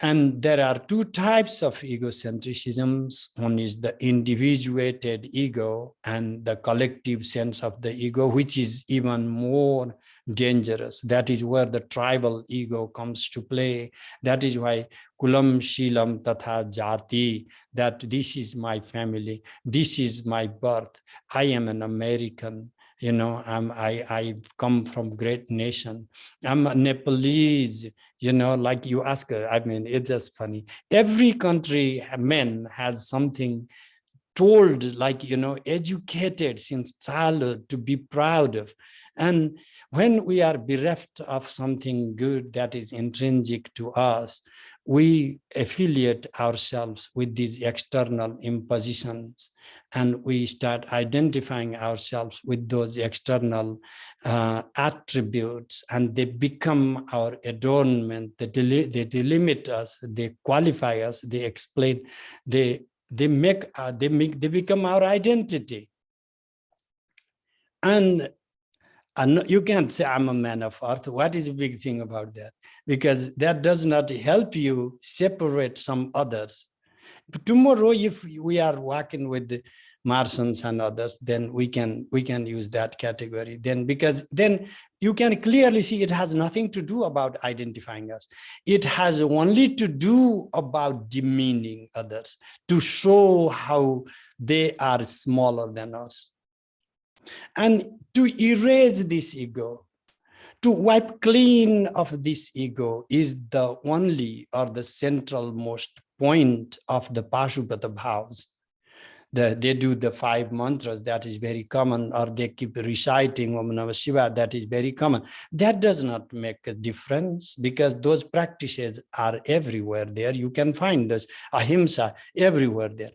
And there are two types of egocentrisms. One is the individuated ego and the collective sense of the ego, which is even more dangerous. That is where the tribal ego comes to play. That is why kulam shilam tatha jati, that this is my family, this is my birth, I am an American, you know, I come from great nation, I'm a Nepalese, you know, like you ask, I mean, it's just funny. Every country, man has something told, like, you know, educated since childhood to be proud of. And when we are bereft of something good that is intrinsic to us, we affiliate ourselves with these external impositions, and we start identifying ourselves with those external attributes, and they become our adornment. They delimit us, they qualify us, they explain, they become our identity. And you can't say I'm a man of earth. What is the big thing about that? Because that does not help you separate some others. But tomorrow, if we are working with the Martians and others, then we can use that category. Then, because then you can clearly see it has nothing to do about identifying us. It has only to do about demeaning others, to show how they are smaller than us. And to erase this ego, to wipe clean of this ego, is the only or the central most point of the Pashupata vows. They do the 5 mantras, that is very common, or they keep reciting Om Namah Shiva, that is very common. That does not make a difference, because those practices are everywhere there. You can find this ahimsa everywhere there.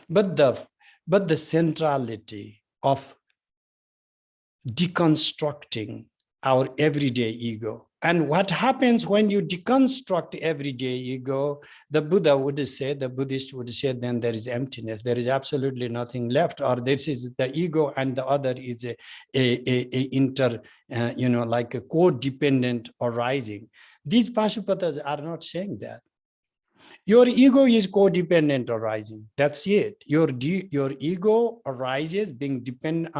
But the centrality of deconstructing our everyday ego. And what happens when you deconstruct everyday ego, the Buddha would say, the Buddhist would say, then there is emptiness. There is absolutely nothing left, or this is the ego and the other is like a codependent arising. These Pashupatas are not saying that. Your ego is codependent arising. That's it. Your ego arises being dependent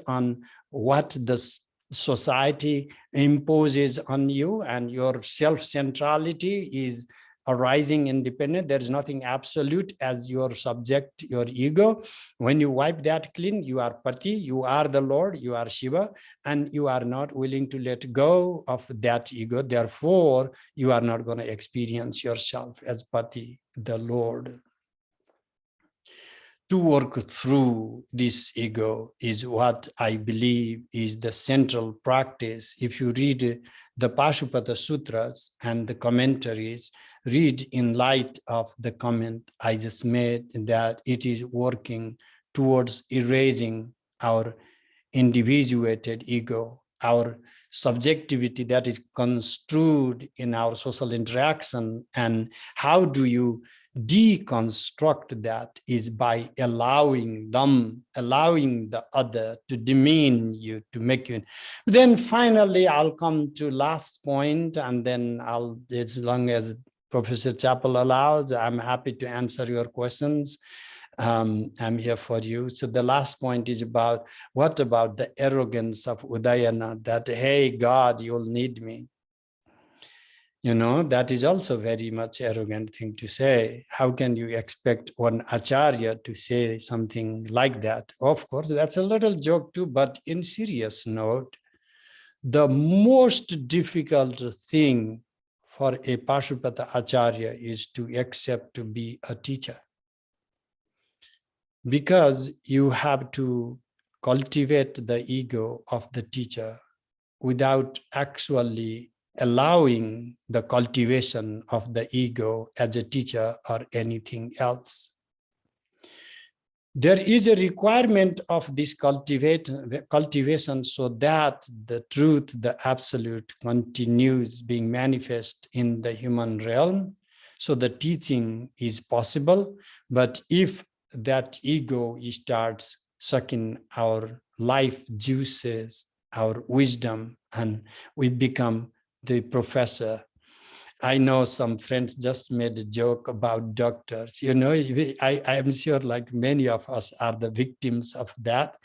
on what the society imposes on you, and your self-centrality is arising independent. There is nothing absolute as your subject, your ego. When you wipe that clean, you are pati, you are the Lord, you are Shiva, and you are not willing to let go of that ego. Therefore, you are not going to experience yourself as pati, the Lord. To work through this ego is what I believe is the central practice. If you read the Pashupata Sutras and the commentaries, read in light of the comment I just made, that it is working towards erasing our individuated ego, our subjectivity that is construed in our social interaction. And how do you deconstruct that? Is by allowing the other to demean you, to make you. Then finally, I'll come to last point, and then as long as Professor Chappell allows, I'm happy to answer your questions. I'm here for you. So the last point is about, what about the arrogance of Udayana, that, hey, God, you'll need me. You know, that is also very much arrogant thing to say. How can you expect one Acharya to say something like that? Of course, that's a little joke too, but in serious note, the most difficult thing for a Pashupata Acharya is to accept to be a teacher. Because you have to cultivate the ego of the teacher without actually allowing the cultivation of the ego as a teacher or anything else. there is a requirement of this cultivation so that the truth, the absolute, continues being manifest in the human realm. So the teaching is possible, but if that ego starts sucking our life juices, our wisdom, and we become the professor. I know some friends just made a joke about doctors. You know, I'm sure like many of us are the victims of that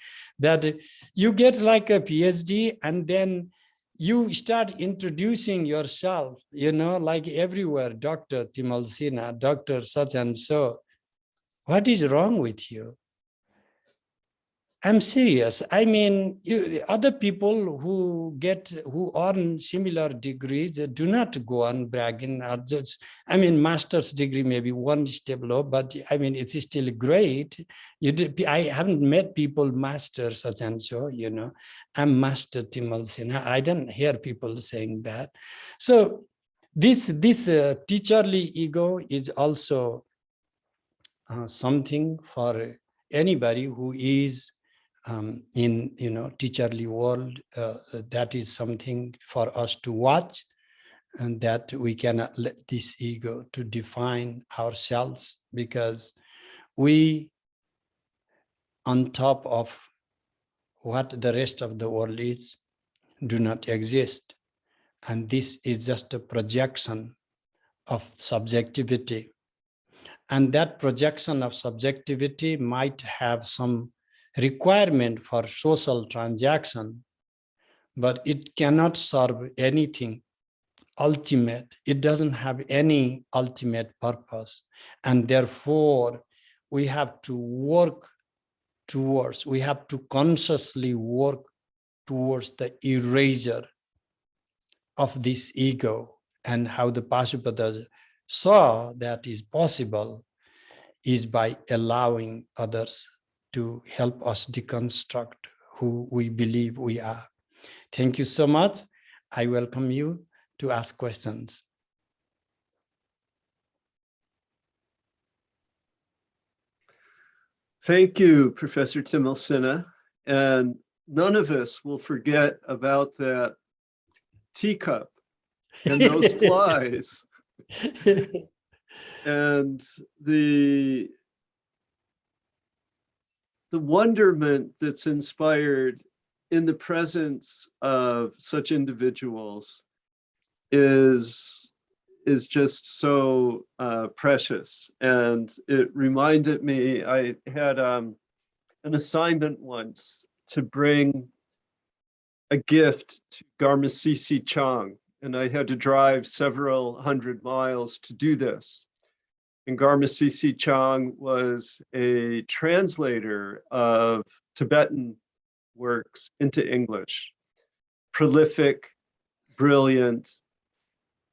you get like a PhD and then you start introducing yourself, you know, like everywhere, Dr. Timalsina, Dr. such and so. What is wrong with you? I'm serious. I mean, other people who earn similar degrees do not go on bragging or just, I mean, master's degree maybe one step low, but I mean, it's still great. I haven't met people master such and so, you know, I'm master Timalsina. I don't hear people saying that. So this teacherly ego is also something for anybody who is in, you know, teacherly world. That is something for us to watch, and that we cannot let this ego to define ourselves, because we, on top of what the rest of the world is, do not exist. And this is just a projection of subjectivity. And that projection of subjectivity might have some requirement for social transaction, but it cannot serve anything ultimate. It doesn't have any ultimate purpose. And therefore, we have to work towards, we have to consciously work towards the erasure of this ego. And how the Pashupata saw that is possible is by allowing others to help us deconstruct who we believe we are. Thank you so much. I welcome you to ask questions. Thank you, Professor Timalsina. And none of us will forget about that teacup and those flies. And the wonderment that's inspired in the presence of such individuals is just so precious. And it reminded me, I had an assignment once to bring a gift to Garmasisi Chang, and I had to drive several hundred miles to do this. And Garmasisi Chang was a translator of Tibetan works into English, prolific, brilliant,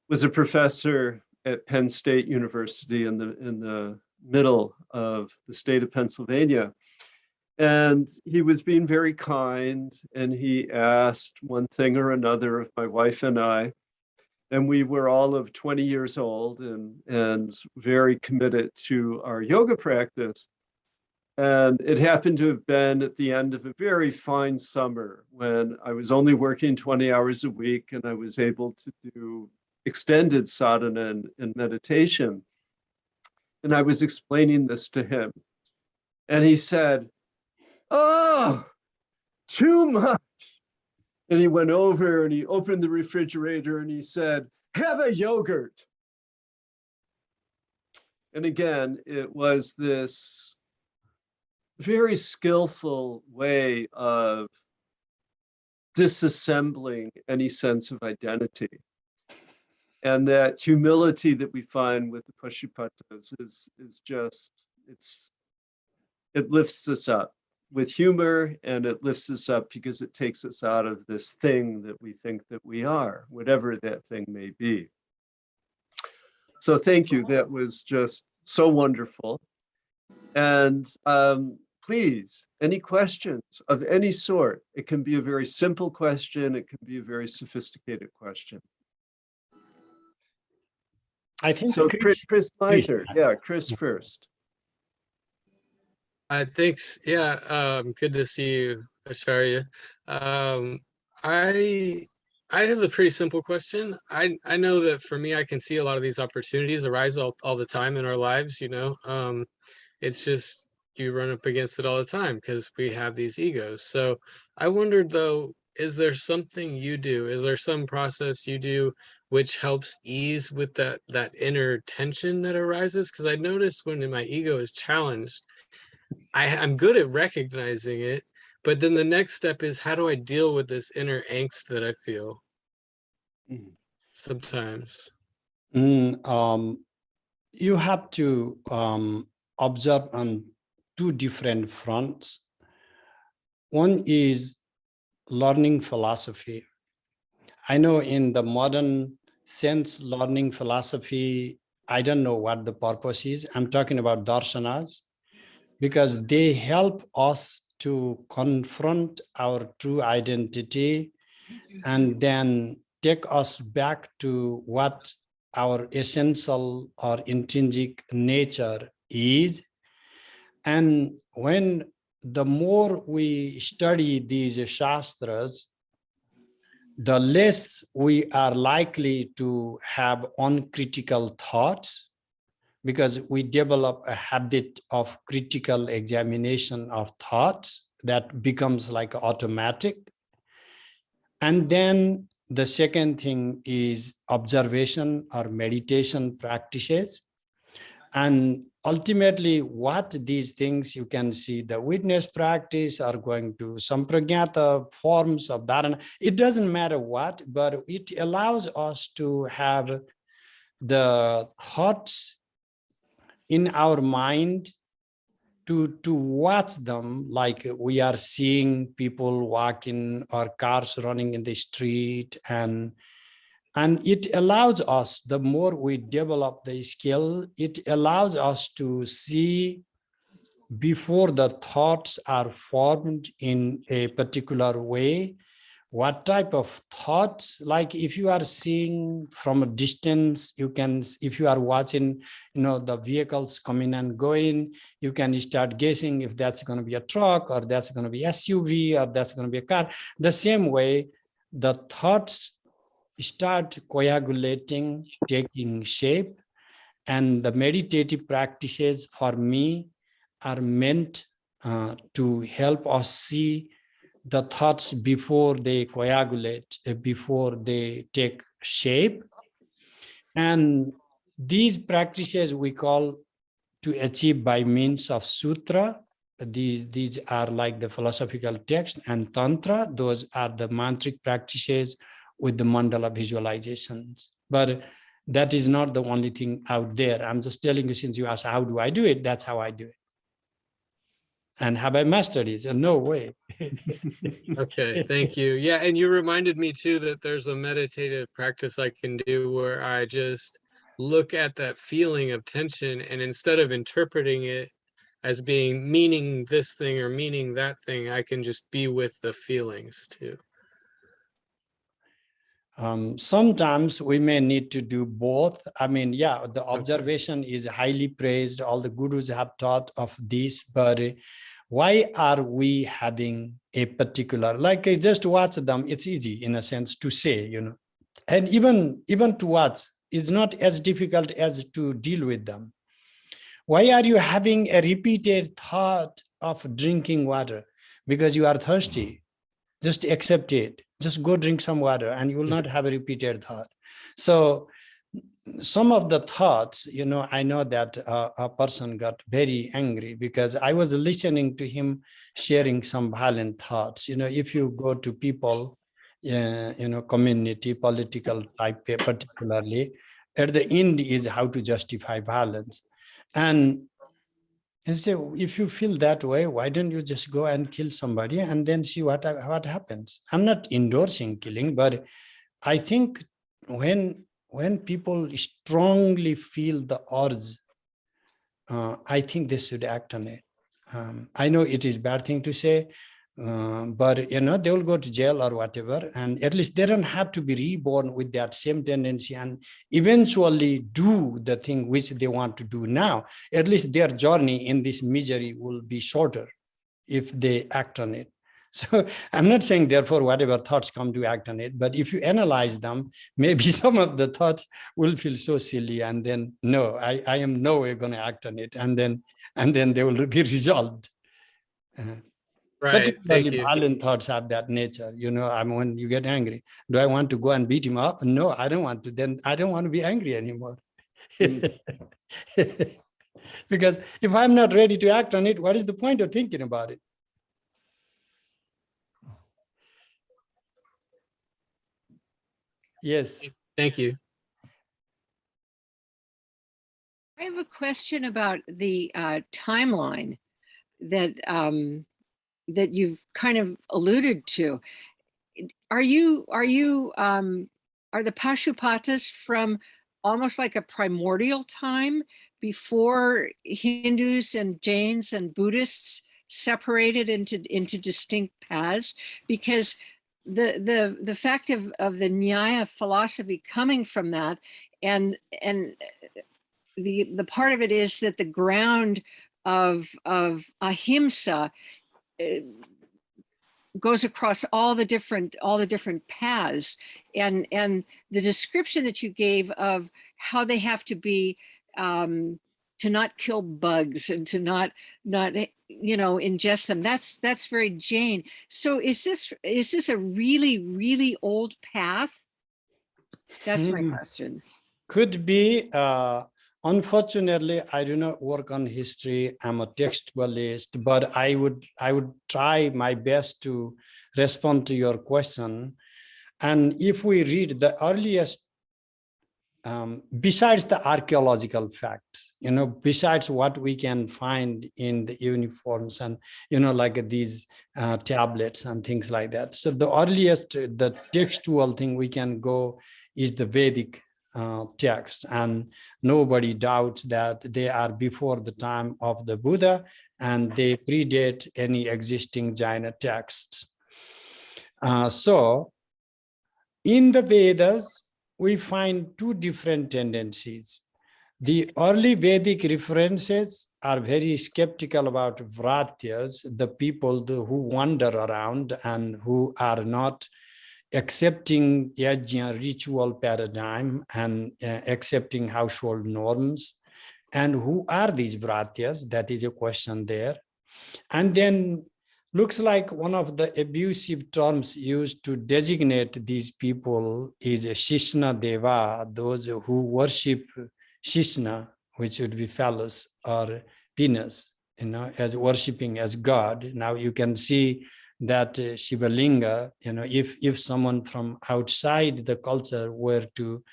was a professor at Penn State University in the middle of the state of Pennsylvania. And he was being very kind, and he asked one thing or another of my wife and I. And we were all of 20 years old and very committed to our yoga practice. And it happened to have been at the end of a very fine summer when I was only working 20 hours a week, and I was able to do extended sadhana and meditation. And I was explaining this to him. And he said, "Oh, too much." And he went over and he opened the refrigerator and he said, "Have a yogurt." And again, it was this very skillful way of disassembling any sense of identity. And that humility that we find with the Pashupatas is just, it lifts us up with humor, and it lifts us up because it takes us out of this thing that we think that we are, whatever that thing may be. So thank you. That was just so wonderful. And please, any questions of any sort. It can be a very simple question. It can be a very sophisticated question. I think so. Chris Miser, yeah, Chris first. Thanks. Yeah, good to see you, Acharya. Um, I I have a pretty simple question. I know that for me, I can see a lot of these opportunities arise all the time in our lives, you know. It's just you run up against it all the time because we have these egos. So I wondered though, is there something you do? Is there some process you do which helps ease with that inner tension that arises? Because I noticed when my ego is challenged, I'm good at recognizing it, but then the next step is how do I deal with this inner angst that I feel sometimes? You have to observe on two different fronts. One is learning philosophy. I know in the modern sense, learning philosophy, I don't know what the purpose is. I'm talking about darshanas, because they help us to confront our true identity and then take us back to what our essential or intrinsic nature is. And when the more we study these shastras, the less we are likely to have uncritical thoughts, because we develop a habit of critical examination of thoughts that becomes like automatic. And then the second thing is observation or meditation practices. And ultimately, what these things you can see, the witness practice are going to sampragnata forms of dharana. It doesn't matter what, but it allows us to have the thoughts in our mind to watch them, like we are seeing people walking or cars running in the street, and it allows us, the more we develop the skill, it allows us to see before the thoughts are formed in a particular way, what type of thoughts, like if you are seeing from a distance, you can, if you are watching, the vehicles coming and going, you can start guessing if that's going to be a truck or that's going to be SUV or that's going to be a car. The same way, the thoughts start coagulating, taking shape, and the meditative practices for me are meant to help us see the thoughts before they coagulate, before they take shape. And these practices we call to achieve by means of sutra. These are like the philosophical text, and tantra, those are the mantric practices with the mandala visualizations. But that is not the only thing out there. I'm just telling you, since you asked how do I do it, that's how I do it. And have I mastered it? No way. Okay, thank you. Yeah, and you reminded me too that there's a meditative practice I can do where I just look at that feeling of tension, and instead of interpreting it as being meaning this thing or meaning that thing, I can just be with the feelings too. Sometimes we may need to do both. I mean, yeah, the Okay. observation is highly praised. All the gurus have taught of this, but why are we having a particular, like just watch them? It's easy in a sense to say, and even to watch is not as difficult as to deal with them. Why are you having a repeated thought of drinking water? Because you are thirsty. Just accept it. Just go drink some water and you will not have a repeated thought. So some of the thoughts, I know that a person got very angry because I was listening to him sharing some violent thoughts. If you go to people, community, political type, particularly, at the end is how to justify violence. And say, if you feel that way, why don't you just go and kill somebody and then see what happens? I'm not endorsing killing, but I think when people strongly feel the urge, I think they should act on it. I know it is a bad thing to say, But they will go to jail or whatever, and at least they don't have to be reborn with that same tendency and eventually do the thing which they want to do now. At least their journey in this misery will be shorter if they act on it. So I'm not saying therefore whatever thoughts come to act on it, but if you analyze them, maybe some of the thoughts will feel so silly, and then no, I am no way going to act on it, and then they will be resolved. Right. Thank Particularly you. violent thoughts have that nature. When you get angry, do I want to go and beat him up? No, I don't want to. Then I don't want to be angry anymore. Because if I'm not ready to act on it, what is the point of thinking about it? Yes. Thank you. I have a question about the timeline that that you've kind of alluded to. Are the Pashupatas from almost like a primordial time before Hindus and Jains and Buddhists separated into distinct paths? Because the fact of the Nyaya philosophy coming from that, and the part of it is that the ground of ahimsa goes across all the different paths, and the description that you gave of how they have to be to not kill bugs and to not ingest them, that's very Jain. So is this a really old path? That's my question. Could be. Unfortunately, I do not work on history. I'm a textualist, but I would try my best to respond to your question. And if we read the earliest, besides the archaeological facts, besides what we can find in the uniforms and, like these tablets and things like that. So the earliest, the textual thing we can go is the Vedic text, and nobody doubts that they are before the time of the Buddha, and they predate any existing Jaina texts. So in the Vedas, we find two different tendencies. The early Vedic references are very skeptical about vratyas, the people who wander around and who are not accepting yajna ritual paradigm and accepting household norms. And who are these vratyas? That is a question there. And then looks like one of the abusive terms used to designate these people is Shishna Deva, those who worship Shishna, which would be phallus or penis, as worshipping as God. Now you can see that Shiva Linga, if someone from outside the culture were to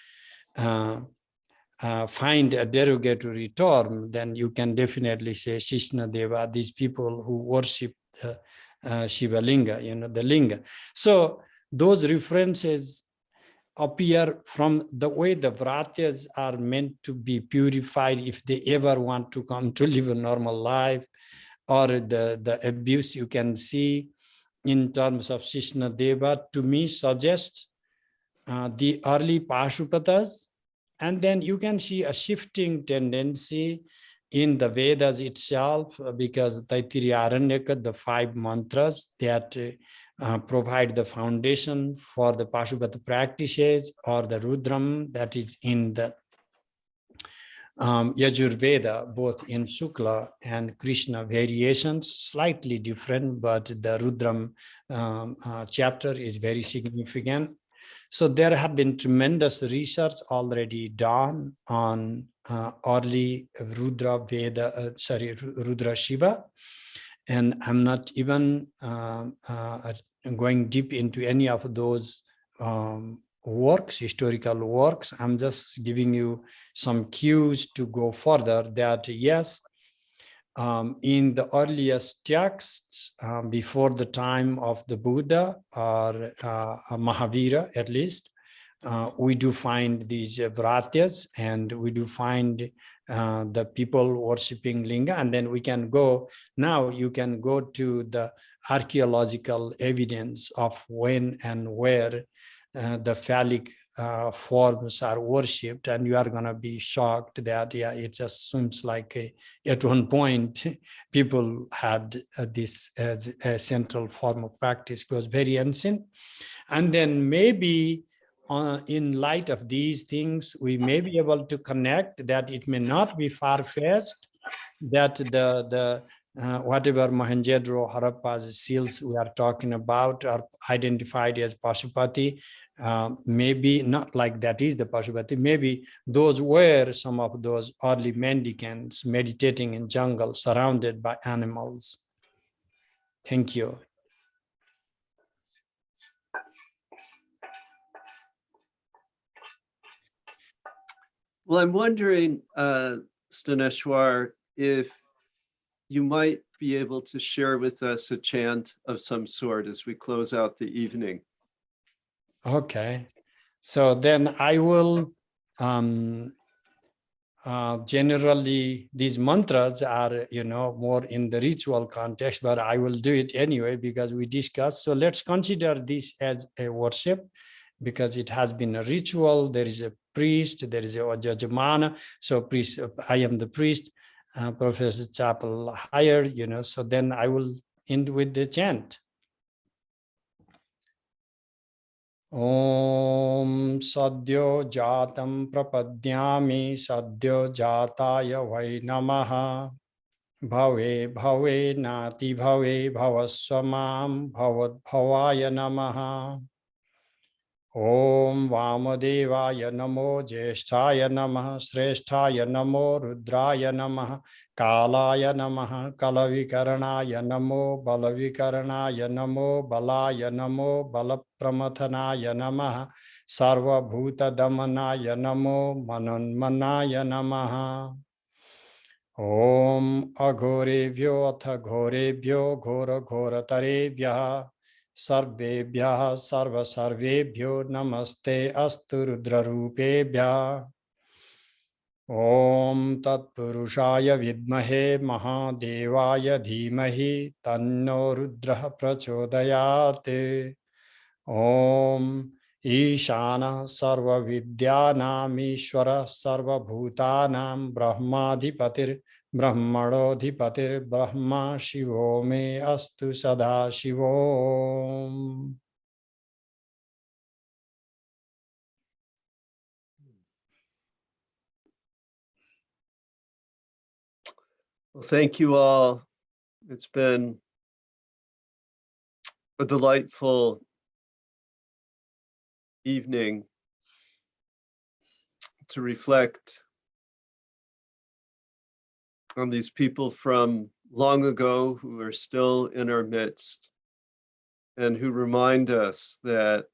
find a derogatory term, then you can definitely say Shishna Deva, these people who worship Shiva Linga, the Linga. So those references appear from the way the vratyas are meant to be purified if they ever want to come to live a normal life, or the abuse you can see in terms of Shishna Deva, to me suggests the early Pashupatas. And then you can see a shifting tendency in the Vedas itself, because Taittiriya Aranyaka, the 5 mantras that provide the foundation for the Pashupata practices, or the Rudram that is in the Yajurveda, both in Shukla and Krishna variations, slightly different, but the Rudram chapter is very significant. So there have been tremendous research already done on early Rudra Shiva, and I'm not even going deep into any of those works, historical works. I'm just giving you some cues to go further, that yes, in the earliest texts, before the time of the Buddha or Mahavira at least, we do find these vratyas, and we do find the people worshiping linga. And then we can go, now you can go to the archaeological evidence of when and where the phallic forms are worshipped, and you are going to be shocked that, yeah, it just seems like at one point people had this as a central form of practice. It was very ancient. And then maybe in light of these things, we may be able to connect that it may not be far-fetched that the whatever Mohenjo-daro, Harappa's seals we are talking about are identified as Pashupati. Maybe not like that is the Pashupati. Maybe those were some of those early mendicants meditating in jungle surrounded by animals. Thank you. Well, I'm wondering, Sthaneshwar, if you might be able to share with us a chant of some sort as we close out the evening. Okay, so then I will, generally these mantras are, more in the ritual context, but I will do it anyway because we discussed. So let's consider this as a worship because it has been a ritual. There is a priest, there is a jajamana. So priest, I am the priest, Professor Chapel hired, so then I will end with the chant. Om Sadyo Jatam Prapadyami Sadyo Jataya Vai Namaha Bhave Bhave Nati Bhave Bhavaswamam Bhavad Bhavaya Namaha Om Vamadevaya Namo Jeshthaya Namaha Shreshthaya Namo Rudraya Namaha Kalaya Namaha Kalavikaranaya Namo Balavikaranaya Namo Balaya Namo Balapramathanaya Namaha Sarva Bhuta Damanaya Namo Mananmanaya Namaha Om Aghorebhyo Atha Ghorebhyo Ghora Ghoratarevyaha Sarvebhyaha Sarva Sarvebhyo Namaste Astu Rudrarupebhya Om Tat Purushaya Vidmahe Mahadevaya Dhimahi Tanno Rudraha Prachodayate Om Ishana Sarva Vidyanam Ishvara Sarva Bhutanam Brahmadhipatir Brahmanodhipatir Brahma Shivo Me Astu Sada Shivo. Well, thank you all. It's been a delightful evening to reflect on these people from long ago who are still in our midst and who remind us that